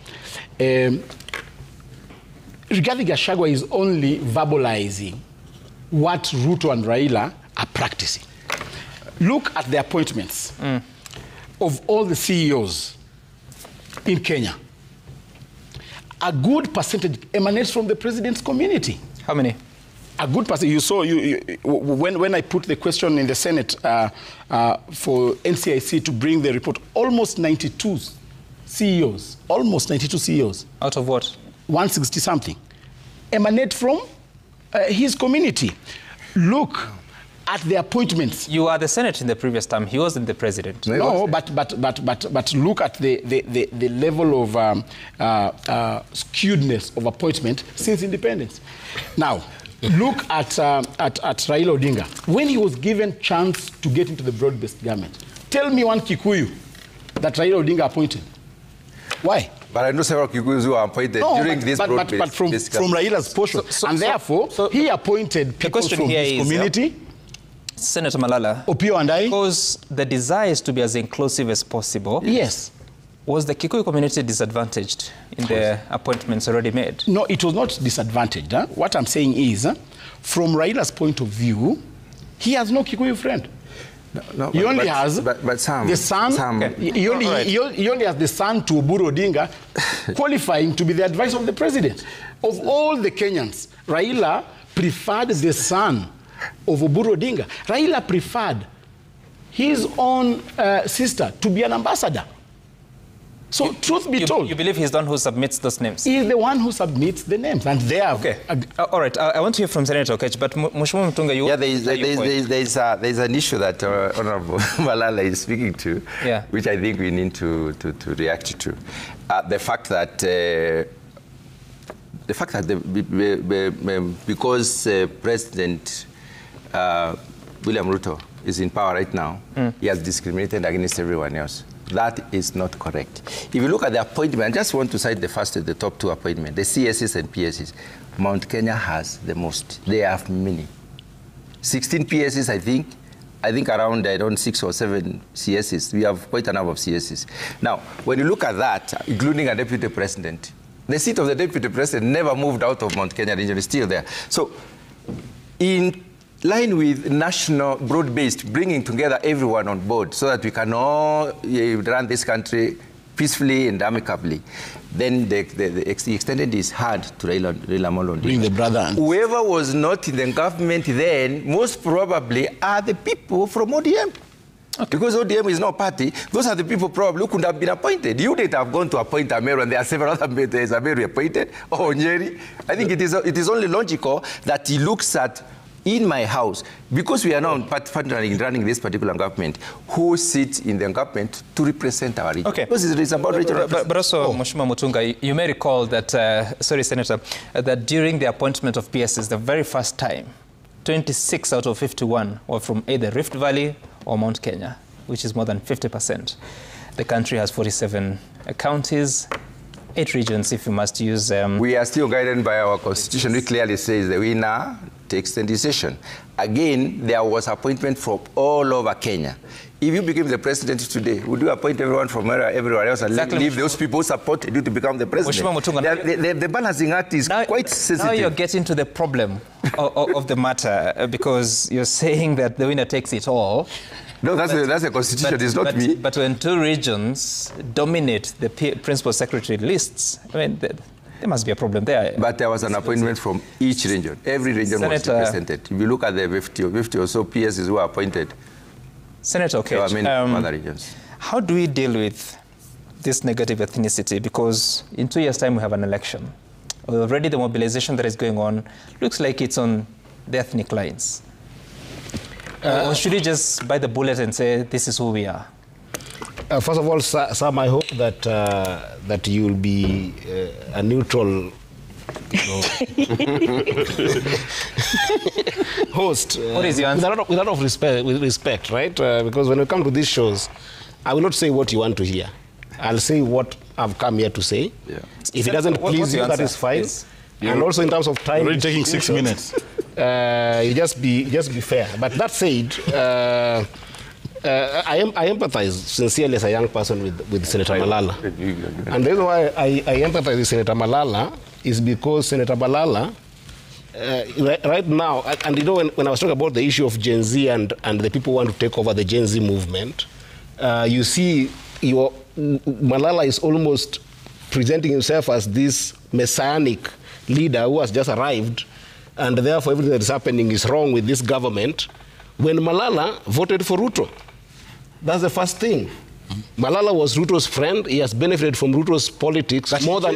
S7: Rigathi Gachagua is only verbalizing what Ruto and Raila are practicing. Look at the appointments of all the CEOs in Kenya. A good percentage emanates from the president's community.
S1: How many?
S7: A good percentage. You saw when I put the question in the Senate for NCIC to bring the report, almost 92 CEOs, almost 92 CEOs.
S1: Out of what?
S7: 160 something. Emanate from his community. Look at the appointments.
S1: You are the Senate in the previous term. He wasn't the president.
S7: No, but look at the level of skewedness of appointment since independence. Now, look at Raila Odinga. When he was given chance to get into the broad-based government, tell me one Kikuyu that Raila Odinga appointed. Why?
S9: But I know several Kikuyus who are appointed during this broad-based.
S7: But from Raila's portion. And therefore, he appointed people from his community.
S1: Senator Malala,
S7: Opio and I.
S1: Because the desire is to be as inclusive as possible.
S7: Yes.
S1: Was the Kikuyu community disadvantaged in the appointments already made?
S7: No, it was not disadvantaged. Huh? What I'm saying is, from Raila's point of view, he has no Kikuyu friend.
S9: No,
S7: he only has
S9: Sam,
S7: the son.
S9: Okay.
S7: He only has the son to Oburu Odinga, qualifying to be the advisor of the president. Of all the Kenyans, Raila preferred the son of Oburu Odinga. Raila preferred his own sister to be an ambassador. So, truth be told,
S1: you believe he's the one who submits those names?
S7: He is the one who submits the names, and they are
S1: okay. All right. I want to hear from Senator Okech, but Mheshimiwa Mutunga, you.
S9: Yeah, there's an issue that Honorable Malala is speaking to, which I think we need to react to. The fact that because President William Ruto is in power right now, he has discriminated against everyone else. That is not correct. If you look at the appointment, I just want to cite the top two appointments, the CSs and PSs. Mount Kenya has the most. They have many. 16 PSs, I think around 6 or 7 CSs. We have quite a number of CSs. Now, when you look at that, including a deputy president, the seat of the deputy president never moved out of Mount Kenya region, it's still there. So, in line with national broad-based, bringing together everyone on board so that we can all run this country peacefully and amicably, then the extended is hard to Raila Odinga.
S7: Bring the brother.
S9: Whoever was not in the government then, most probably are the people from ODM. Okay. Because ODM is not party, those are the people probably who could have been appointed. You didn't have gone to appoint Ameru, and there are several other Ameru appointed, or Nyeri. I think it is only logical that he looks at, in my house, because we are now partnering in running this particular government, who sits in the government to represent our region.
S1: Okay.
S9: Because it's about regional.
S1: But also, Mheshimiwa Mutunga, you may recall that, sorry, Senator, that during the appointment of PSs, the very first time, 26 out of 51 were from either Rift Valley or Mount Kenya, which is more than 50%. The country has 47 counties, 8 regions, if you must use...
S9: We are still guided by our constitution. It clearly says the winner takes the decision. Again, there was appointment from all over Kenya. If you became the president today, would you appoint everyone from everywhere else and leave those people who supported you to become the president? The balancing act is quite sensitive.
S1: Now you're getting to the problem of the matter, because you're saying that the winner takes it all.
S9: No, that's a constitution, it's not me.
S1: But when 2 regions dominate the principal secretary lists, I mean, there must be a problem there.
S9: But there was an appointment from each region. Every region was represented. If you look at the 50 or so PSs who were appointed,
S1: Senator Okech,
S9: there were many other regions.
S1: How do we deal with this negative ethnicity? Because in 2 years' time, we have an election. Already the mobilization that is going on looks like it's on the ethnic lines. Or should we just bite the bullet and say, this is who we are?
S7: First of all, Sam, I hope that that you'll be a neutral host.
S1: What is your answer?
S7: With a lot of respect, right? Because when we come to these shows, I will not say what you want to hear. I'll say what I've come here to say. Yeah. If it doesn't please you, that is fine. Yes. And also in terms of time,
S8: you're already taking 6 minutes.
S7: You just be fair. But that said, I empathize sincerely as a young person with Senator Malala. And the reason why I empathize with Senator Malala is because Senator Malala, right now, and you know, when I was talking about the issue of Gen Z and the people who want to take over the Gen Z movement, you see Malala is almost presenting himself as this messianic leader who has just arrived, and therefore everything that is happening is wrong with this government, when Malala voted for Ruto. That's the first thing. Malala was Ruto's friend. He has benefited from Ruto's politics more than...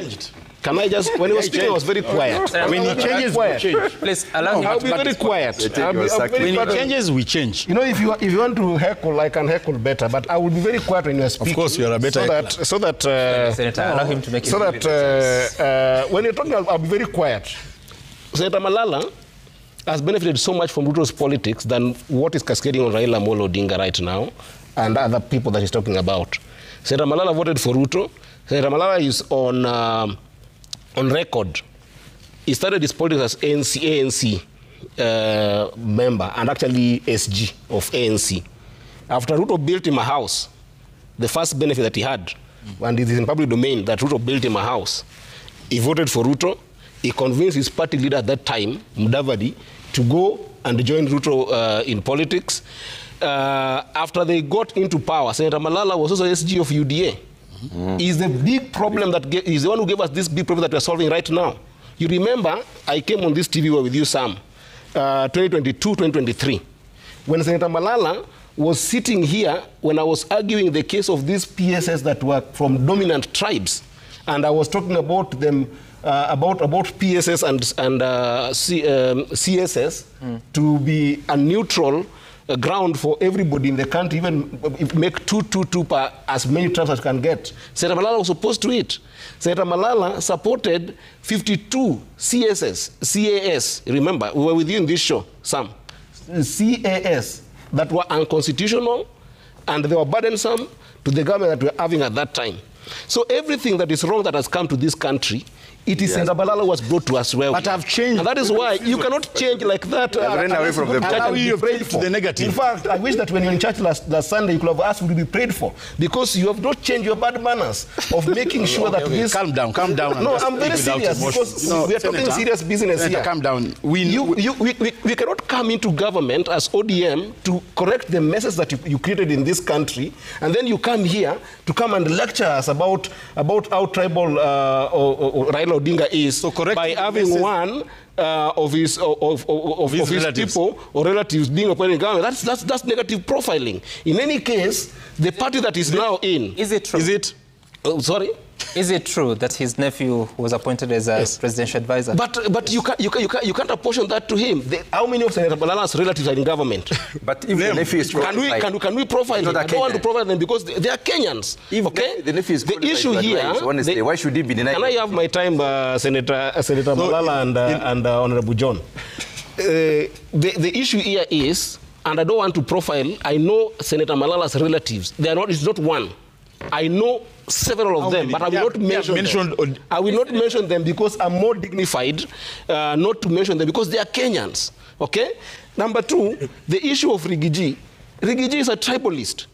S7: Can I just, when he was speaking, I was very quiet.
S11: When he changes, we change.
S1: Please allow him.
S7: I'll be very quiet.
S11: When he changes, we change.
S7: You know, if you want to heckle, I can heckle better, but I will be very quiet when you are speaking.
S11: Of course, you are a better
S1: Senator, allow him to make it.
S7: So that when you're talking, I'll be very quiet. Senator Malala has benefited so much from Ruto's politics than what is cascading on Raila Amolo Odinga right now and other people that he's talking about. Senator Malala voted for Ruto. Senator Malala is on record. He started his politics as ANC member and actually SG of ANC. After Ruto built him a house, the first benefit that he had, and it is in public domain that Ruto built him a house, he voted for Ruto. He convinced his party leader at that time, Mudavadi, to go and join Ruto in politics. After they got into power, Senator Malala was also SG of UDA. Is the big problem is the one who gave us this big problem that we're solving right now. You remember, I came on this TV with you, Sam, 2022, 2023. When Senator Malala was sitting here, when I was arguing the case of these PSS that were from dominant tribes, and I was talking about them, about PSS and CSS to be a neutral ground for everybody in the country, even make 2 per as many tribes as can get. Senator Malala was opposed to it. Senator Malala supported 52 CAS, remember, we were with you in this show, Sam, CAS that were unconstitutional and they were burdensome to the government that we were having at that time. So everything that is wrong that has come to this country, it is Senator Malala was brought to us well.
S11: But I've changed.
S7: And that is why you cannot change like that.
S11: Ran away from the to the negative.
S7: In fact, I wish that when you're in church last Sunday, you could have asked me to be prayed for. Because you have not changed your bad manners of making sure that this...
S11: Calm down.
S7: No, I'm very serious because we are talking serious business here.
S11: Calm down.
S7: We cannot come into government as ODM to correct the messes that you created in this country, and then you come here to come and lecture us about how tribal Raila Odinga is, so by having one of his people or relatives being appointed in government. That's negative profiling. In any case, the party that is now in...
S1: Is it true?
S7: Is it... sorry?
S1: Is it true that his nephew was appointed as a presidential advisor?
S7: But you can't apportion that to him. How many of Senator Malala's relatives are in government?
S9: But if the nephew is
S7: can we profile them? I don't want to profile them because they are Kenyans. Okay?
S9: The nephew is
S7: the issue here.
S9: Honestly, why should he be denied?
S7: Can I have my time, Senator Malala and Honorable John? The issue here is, and I don't want to profile. I know Senator Malala's relatives. It's not one. I know several of them, but I will not mention them. I will not mention them because I'm more dignified not to mention them because they are Kenyans. Okay? Number two, the issue of Rigiji. Rigiji is a tribalist.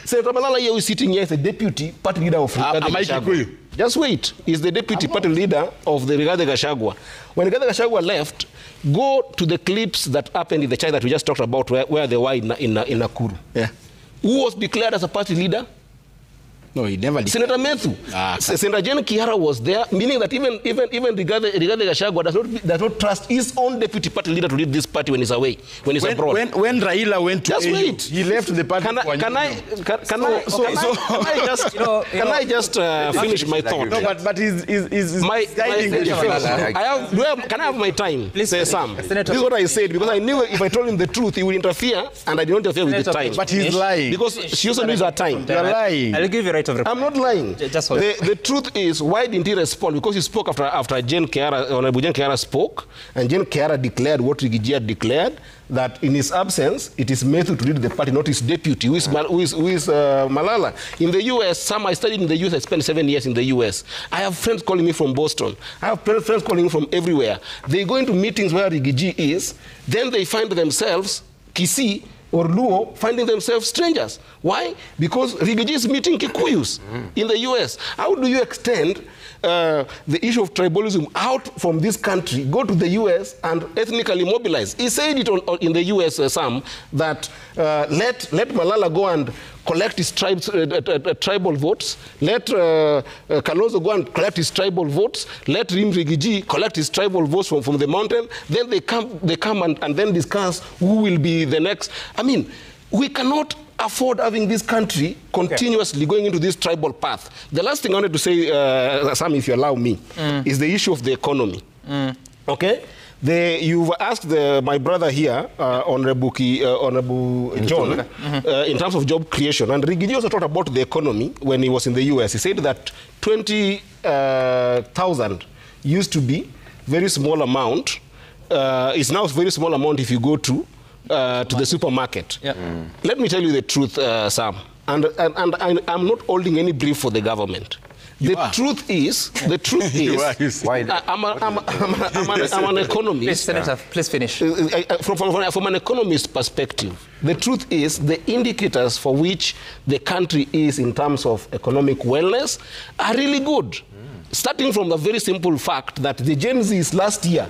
S7: Senator Malala here is sitting here as the deputy party leader of Rigathi Gachagua. Just wait. He's the deputy party leader of the Rigathi Gachagua. When Rigathi Gachagua left, go to the clips that happened in the church that we just talked about where they were in Nakuru. Yeah. Who was declared as a party leader?
S11: No, he never did.
S7: Senator Methu. Senator Jen Kiara was there, meaning that even Rigathi Gachagua does not trust his own deputy party leader to lead this party when he's away, when he's abroad.
S11: When Raila went to
S7: AU,
S11: he left the party.
S7: Can I just finish my thought?
S11: No, but he's guiding
S7: Can I have my time? Please, Sam. This is what I said because I knew if I told him the truth, he would interfere, and I didn't interfere with the time.
S11: But he's lying.
S7: Because she also needs her time.
S11: You're lying.
S1: I'll give you right of reply.
S7: I'm not lying. The truth is, why didn't he respond? Because he spoke after Jen Kiara, Honorable Jen Kiara spoke, and Jen Kiara declared what Rigiji had declared, that in his absence, it is Methu to lead the party, not his deputy, who is Malala. In the U.S., I studied in the U.S., I spent 7 years in the U.S. I have friends calling me from Boston. I have friends calling me from everywhere. They go into meetings where Rigiji is, then they find themselves, Kisii, or Luo finding themselves strangers. Why? Because Rigiji is meeting Kikuyus in the U.S. How do you extend the issue of tribalism out from this country, go to the U.S. and ethnically mobilize? He said it in the U.S., Sam, that let Malala go and collect his tribal votes, let Kalonzo go and collect his tribal votes, let Rigiji collect his tribal votes from the mountain, then they come and then discuss who will be the next. I mean, we cannot afford having this country continuously going into this tribal path. The last thing I wanted to say, Sam, if you allow me, is the issue of the economy. Okay? You've asked my brother here, Honorable John, in terms of job creation. And Rigidi also talked about the economy when he was in the US. He said that 20,000 used to be very small amount. It's now a very small amount if you go to the supermarket. Let me tell you the truth, Sam. And I'm not holding any brief for the government. The truth is, I'm an economist.
S1: Please, Senator, please finish.
S7: From an economist perspective, the truth is the indicators for which the country is in terms of economic wellness are really good. Starting from the very simple fact that the Gen Zs last year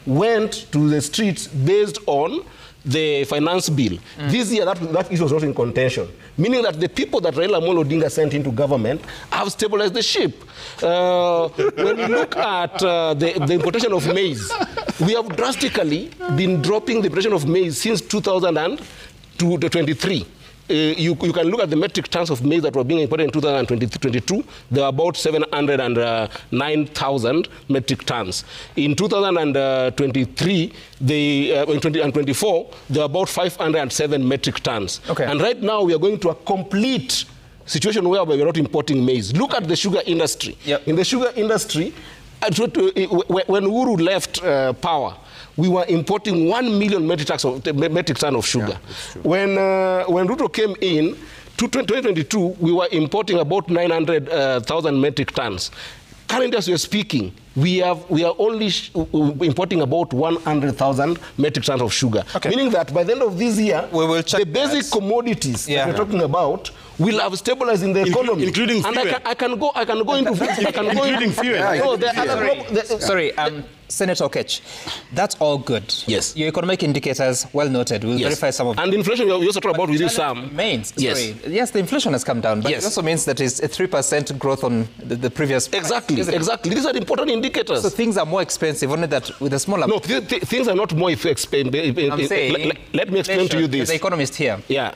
S7: went to the streets based on the finance bill. This year, that issue was not in contention, meaning that the people that Raila Amolo Odinga sent into government have stabilized the ship. When you look at the importation of maize, we have drastically been dropping the importation of maize since 2023. You can look at the metric tons of maize that were being imported in 2022. There were about 709,000 metric tons. In 2023, in 2024, there were about 507 metric tons. And right now, we are going to a complete situation where we are not importing maize. Look at the sugar industry. In the sugar industry, when Uhuru left power, we were importing 1 million metric tons of sugar. When Ruto came in, 2022, we were importing about 900,000 metric tons. Currently, as we are speaking, we are only importing about 100,000 metric tons of sugar. Meaning that by the end of this year, the basic commodities that we're talking about will have stabilized in the economy,
S11: including fuel.
S7: And I can go into
S11: including fuel.
S1: Sorry, Senator Okech, that's all good.
S7: Yes.
S1: Your economic indicators, well noted. We'll verify some of them.
S7: And inflation, you also talk about with you, Sam.
S1: Yes, the inflation has come down, but it also means that it's a 3% growth on the previous price.
S7: Exactly. These are important indicators.
S1: So things are more expensive, only that with a smaller...
S7: No, things are not more expensive.
S1: I'm saying...
S7: Let me explain to you this.
S1: The economist here.
S7: Yeah.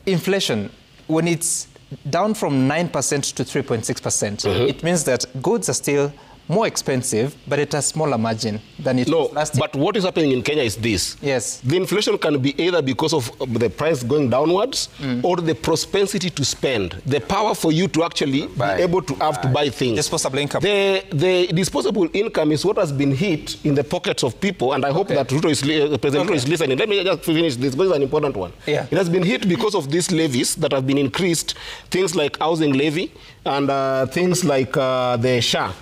S1: Inflation, when it's down from 9% to 3.6%, it means that goods are still more expensive, but at a smaller margin than it was last year.
S7: But what is happening in Kenya is this.
S1: Yes.
S7: The inflation can be either because of the price going downwards or the propensity to spend. The power for you to actually be able to have to buy things.
S1: Disposable income.
S7: The disposable income is what has been hit in the pockets of people, and I hope that President Ruto is listening. Let me just finish this, because it's an important one.
S1: Yeah.
S7: It has been hit because of these levies that have been increased, things like housing levy and things like the SHA.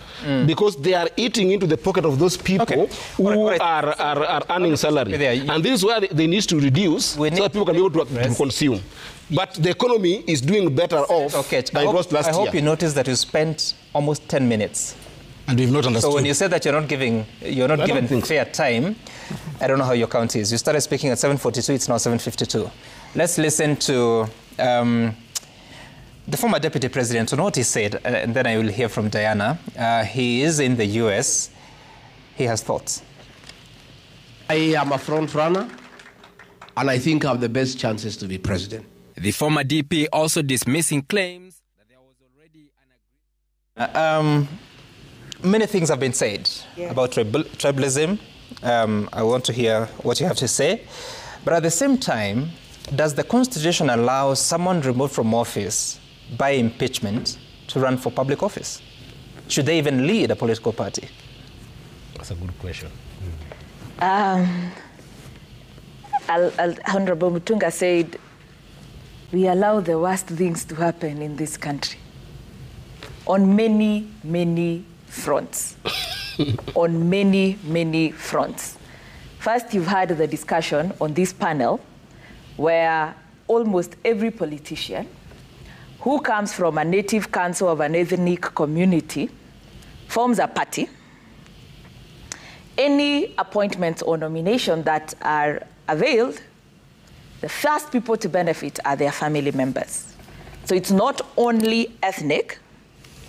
S7: Because they are eating into the pocket of those people who are earning salary. And this is where they need to reduce so that people can be able to consume. But the economy is doing better off than it was last year.
S1: I hope you noticed that you spent almost 10 minutes.
S11: And we've not understood.
S1: So when you said that you're not given fair time, I don't know how your count is. You started speaking at 7:42, it's now 7:52. Let's listen to the former deputy president, to know what he said, and then I will hear from Diana. He is in the US. He has thoughts.
S10: I am a front runner, and I think I have the best chances to be president.
S2: The former DP also dismissing claims that there was already an agreement.
S1: Many things have been said about tribalism. I want to hear what you have to say. But at the same time, does the Constitution allow someone removed from office by impeachment to run for public office? Should they even lead a political party?
S7: That's a good question.
S6: Honorable Mutunga said, we allow the worst things to happen in this country on many, many fronts. On many, many fronts. First, you've had the discussion on this panel where almost every politician who comes from a native council of an ethnic community forms a party. Any appointments or nomination that are availed, the first people to benefit are their family members. So it's not only ethnic,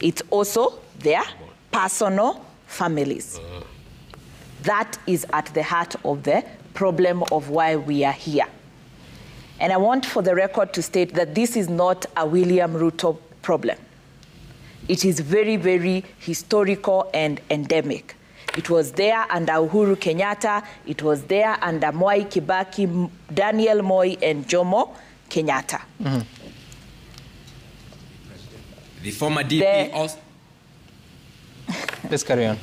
S6: it's also their personal families. That is at the heart of the problem of why we are here. And I want for the record to state that this is not a William Ruto problem. It is very, very historical and endemic. It was there under Uhuru Kenyatta. It was there under Mwai Kibaki, Daniel Moi, and Jomo Kenyatta.
S1: Mm-hmm.
S2: The former DP also...
S1: Please carry on.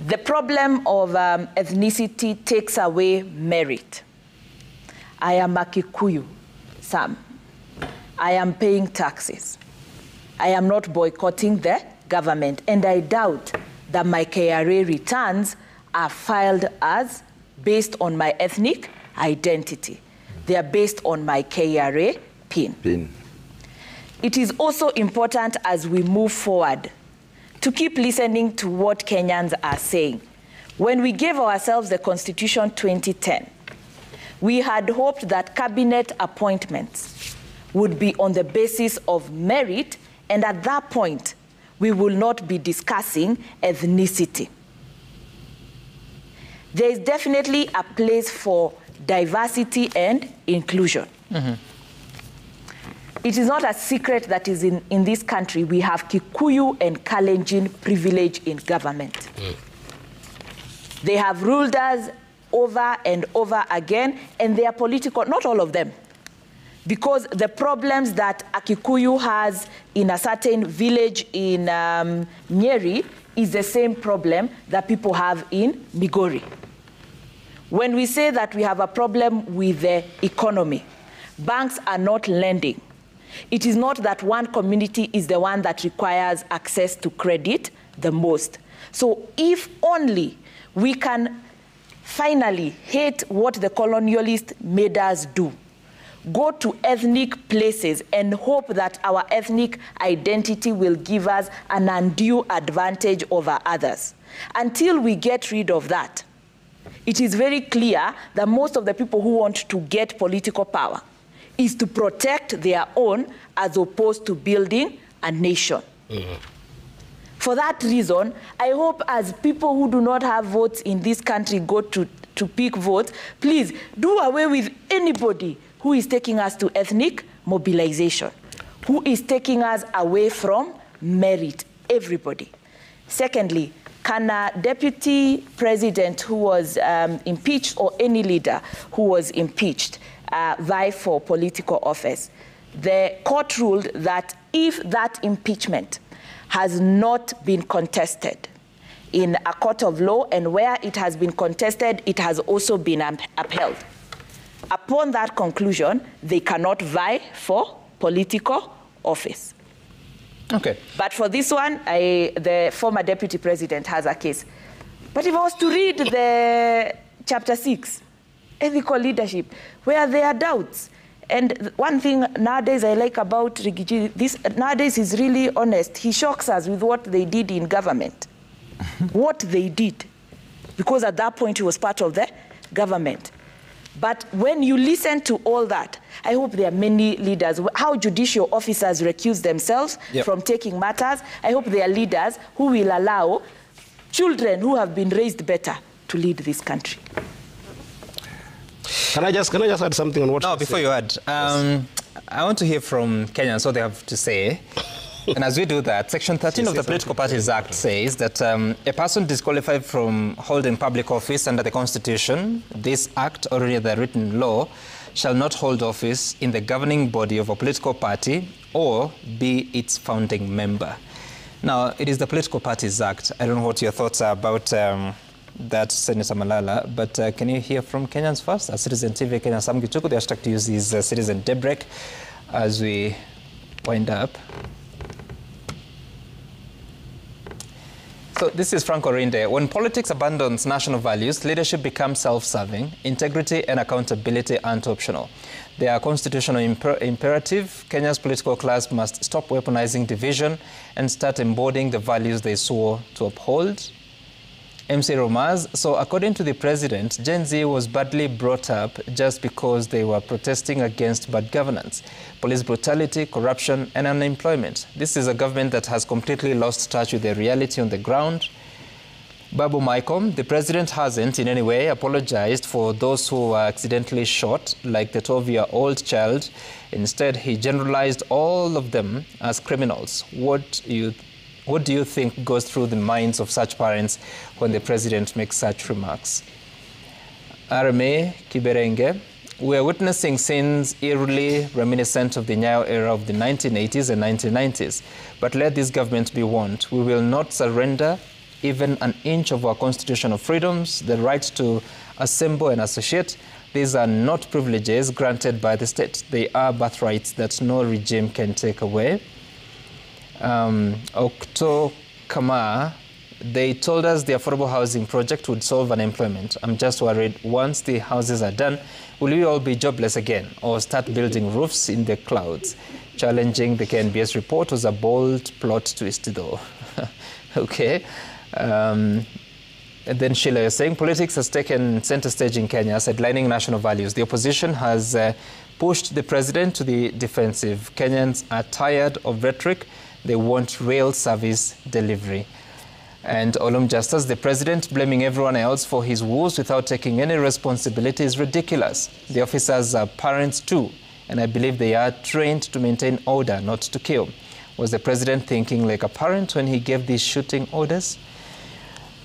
S6: The problem of ethnicity takes away merit. I am a Kikuyu, Sam. I am paying taxes. I am not boycotting the government, and I doubt that my KRA returns are filed as based on my ethnic identity. They are based on my KRA PIN. It is also important as we move forward to keep listening to what Kenyans are saying. When we gave ourselves the Constitution 2010, we had hoped that cabinet appointments would be on the basis of merit, and at that point, we will not be discussing ethnicity. There is definitely a place for diversity and inclusion. Mm-hmm. It is not a secret that is in this country, we have Kikuyu and Kalenjin privilege in government. Mm. They have ruled us over and over again, and they are political, not all of them. Because the problems that a Kikuyu has in a certain village in Nyeri is the same problem that people have in Migori. When we say that we have a problem with the economy, banks are not lending. It is not that one community is the one that requires access to credit the most. So if only we can finally hate what the colonialists made us do, go to ethnic places and hope that our ethnic identity will give us an undue advantage over others. Until we get rid of that, it is very clear that most of the people who want to get political power is to protect their own as opposed to building a nation. Mm-hmm. For that reason, I hope as people who do not have votes in this country go to pick votes, please do away with anybody who is taking us to ethnic mobilization, who is taking us away from merit, everybody. Secondly, can a deputy president who was impeached or any leader who was impeached vie for political office? The court ruled that if that impeachment has not been contested in a court of law, and where it has been contested, it has also been upheld. Upon that conclusion, they cannot vie for political office.
S1: Okay.
S6: But for this one, the former deputy president has a case. But if I was to read the chapter 6, ethical leadership, where there are doubts, and one thing nowadays I like about Rigiji, this nowadays is really honest. He shocks us with what they did in government. What they did. Because at that point he was part of the government. But when you listen to all that, I hope there are many leaders, how judicial officers recuse themselves from taking matters. I hope there are leaders who will allow children who have been raised better to lead this country.
S7: Can I just add something on what?
S1: No, before you add, yes. I want to hear from Kenyans what they have to say. And as we do that, Section 13 of the Political Parties Act says that a person disqualified from holding public office under the Constitution, this act or any other written law, shall not hold office in the governing body of a political party or be its founding member. Now, it is the Political Parties Act. I don't know what your thoughts are about that, Senator Malala, but can you hear from Kenyans first? As CitizenTV Kenya, Sam Gichuku, the hashtag to use is Citizen Daybreak as we wind up. So this is Franco Rinde. When politics abandons national values, leadership becomes self-serving. Integrity and accountability aren't optional. They are constitutional imperative. Kenya's political class must stop weaponizing division and start embodying the values they swore to uphold. MC Romaz, so according to the president, Gen Z was badly brought up just because they were protesting against bad governance, police brutality, corruption, and unemployment. This is a government that has completely lost touch with the reality on the ground. Babu Michael, the president hasn't in any way apologized for those who were accidentally shot, like the 12-year-old child. Instead, he generalized all of them as criminals. What do you think goes through the minds of such parents when the president makes such remarks? Arame Kiberenge, we are witnessing scenes eerily reminiscent of the Nyayo era of the 1980s and 1990s. But let this government be warned, we will not surrender even an inch of our constitutional freedoms, the right to assemble and associate. These are not privileges granted by the state. They are birthrights that no regime can take away. Okto Kama, they told us the affordable housing project would solve unemployment. I'm just worried, once the houses are done, will we all be jobless again or start building roofs in the clouds? Challenging the KNBS report was a bold plot twist though. Okay. And then Sheila, you're saying politics has taken center stage in Kenya, sidelining national values. The opposition has pushed the president to the defensive. Kenyans are tired of rhetoric. They want real service delivery. And Olum Justus, the president blaming everyone else for his woes without taking any responsibility is ridiculous. The officers are parents too, and I believe they are trained to maintain order, not to kill. Was the president thinking like a parent when he gave these shooting orders?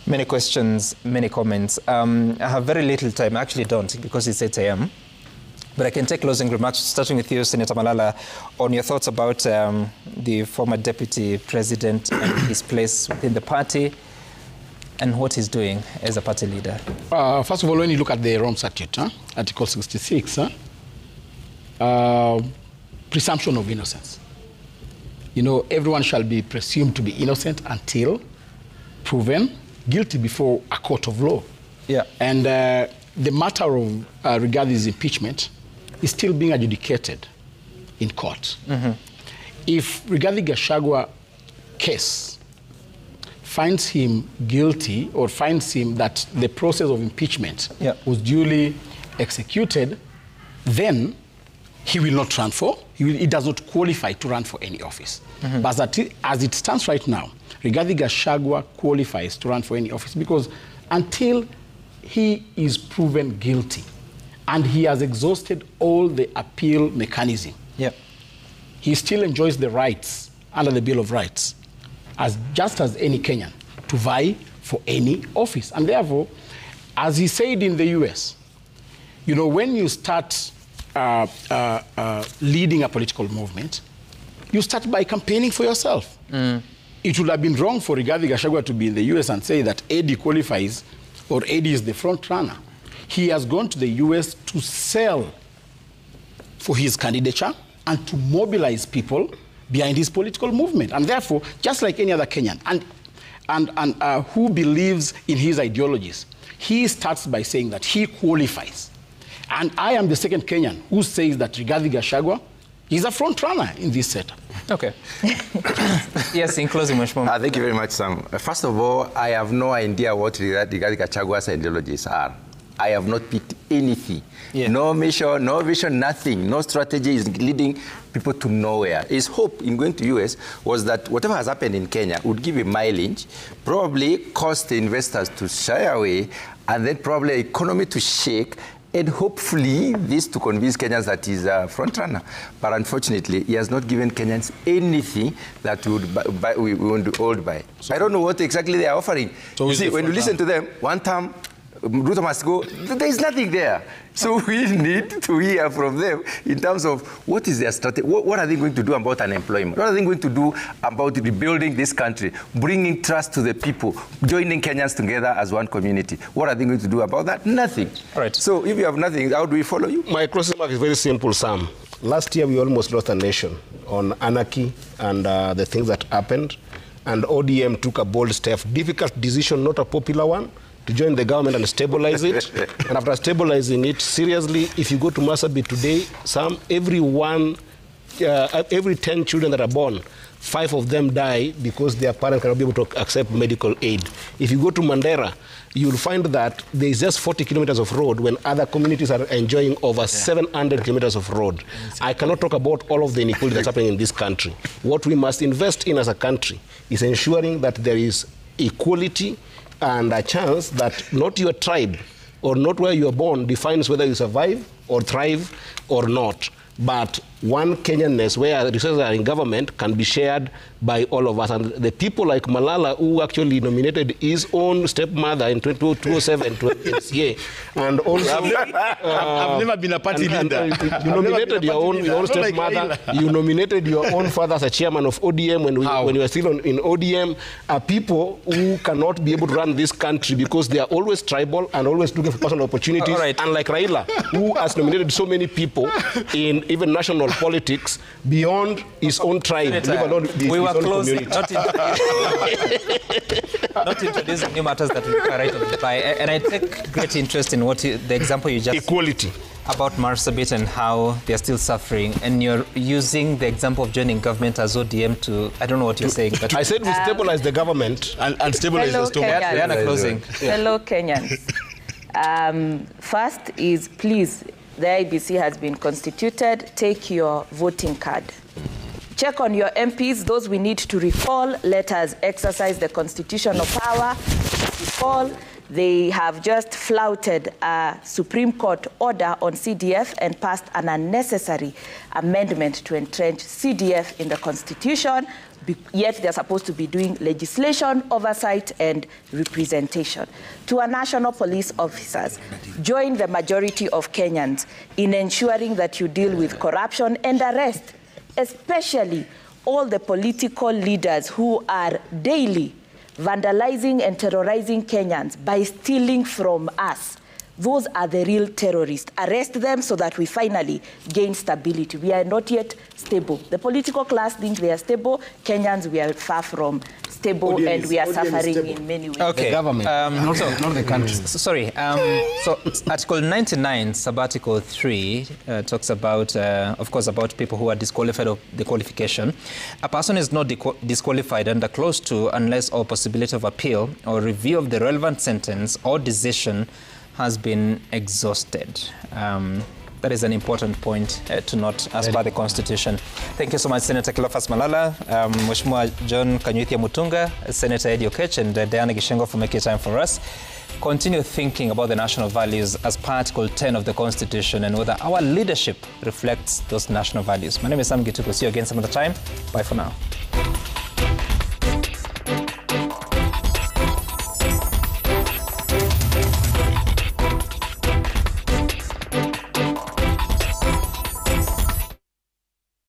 S1: Many questions, many comments. I have very little time. I actually don't, because it's 8 a.m. But I can take closing remarks, starting with you, Senator Malala, on your thoughts about the former deputy president and his place within the party and what he's doing as a party leader.
S7: First of all, when you look at the Rome Statute, Article 66, presumption of innocence. You know, everyone shall be presumed to be innocent until proven guilty before a court of law.
S1: Yeah.
S7: And the matter of regarding his impeachment is still being adjudicated in court. Mm-hmm. If Rigathi Gachagua case finds him guilty or finds him that the process of impeachment was duly executed, then he will not run for, he does not qualify to run for any office. Mm-hmm. But as it stands right now, Rigathi Gachagua qualifies to run for any office because until he is proven guilty and he has exhausted all the appeal mechanism, he still enjoys the rights under the Bill of Rights, just as any Kenyan, to vie for any office. And therefore, as he said in the US, you know, when you start leading a political movement, you start by campaigning for yourself. Mm. It would have been wrong for Rigathi Gachagua to be in the US and say that Eddie qualifies or Eddie is the front runner. He has gone to the US to sell for his candidature and to mobilize people behind his political movement. And therefore, just like any other Kenyan, and who believes in his ideologies, he starts by saying that he qualifies. And I am the second Kenyan who says that Rigathi Gachagua is a front runner in this setup.
S1: Okay. Yes, in closing, Mheshimiwa.
S9: Thank you very much, Sam. First of all, I have no idea what Rigathi Gachagua's ideologies are. I have not picked anything. Yeah. No mission, no vision, nothing. No strategy is leading people to nowhere. His hope in going to US was that whatever has happened in Kenya would give a mileage, probably cause the investors to shy away, and then probably the economy to shake, and hopefully this to convince Kenyans that he's a front runner. But unfortunately, he has not given Kenyans anything that we want to hold by. So I don't know what exactly they are offering. So you see, when you listen to them, one term, Ruto must go, there is nothing there. So we need to hear from them in terms of what is their strategy, what are they going to do about unemployment? What are they going to do about rebuilding this country, bringing trust to the people, joining Kenyans together as one community? What are they going to do about that? Nothing.
S1: All right.
S9: So if you have nothing, how do we follow you?
S7: My closing remark is very simple, Sam. Last year, we almost lost a nation on anarchy and the things that happened. And ODM took a bold step, difficult decision, not a popular one, to join the government and stabilize it. And after stabilizing it, seriously, if you go to Marsabit today, every 10 children that are born, 5 of them die because their parents cannot be able to accept medical aid. If you go to Mandera, you'll find that there is just 40 kilometers of road when other communities are enjoying over 700 kilometers of road. I cannot talk about all of the inequality that's happening in this country. What we must invest in as a country is ensuring that there is equality, and a chance that not your tribe or not where you are born defines whether you survive or thrive or not, but one Kenyanness where resources are in government can be shared by all of us. And the people like Malala, who actually nominated his own stepmother in 2007 to MCA, and also
S11: I've never been a party leader.
S7: You nominated your own stepmother. You nominated your own father as a chairman of ODM when you were still in ODM. Are people who cannot be able to run this country because they are always tribal and always looking for personal opportunities.
S1: Right.
S7: Unlike Raila, who has nominated so many people in even national politics beyond his own tribe.
S1: We were closing, not introducing new matters that will right of the pie. And I take great interest in the example you just...
S7: Equality.
S1: About Marsabit and how they're still suffering. And you're using the example of joining government as ODM to... I don't know what you're saying. But
S7: I said we stabilize the government and stabilize the stomach.
S1: Closing.
S6: Fellow Kenyans. First is, please, the IBC has been constituted. Take your voting card. Check on your MPs, those we need to recall. Let us exercise the constitutional power to recall. They have just flouted a Supreme Court order on CDF and passed an unnecessary amendment to entrench CDF in the Constitution, yet they're supposed to be doing legislation, oversight, and representation. To our national police officers, join the majority of Kenyans in ensuring that you deal with corruption and arrest, especially all the political leaders who are daily vandalizing and terrorizing Kenyans by stealing from us. Those are the real terrorists. Arrest them so that we finally gain stability. We are not yet stable. The political class thinks they are stable. Kenyans, we are far from stable, and we are suffering in many ways.
S1: Okay.
S7: The government, not the country.
S1: Sorry. So Article 99, Sub-Article 3, talks about, of course, about people who are disqualified of the qualification. A person is not disqualified under Clause 2 unless all possibility of appeal or review of the relevant sentence or decision has been exhausted. That is an important point to note as per the Constitution. Thank you so much, Senator Cleophas Malala, Mheshimiwa John Kanyuthia Mutunga, Senator Eddie Oketch, and Diana Gishengo for making time for us. Continue thinking about the national values as per Article 10 of the Constitution and whether our leadership reflects those national values. My name is Sam Gituko. See you again some other time. Bye for now.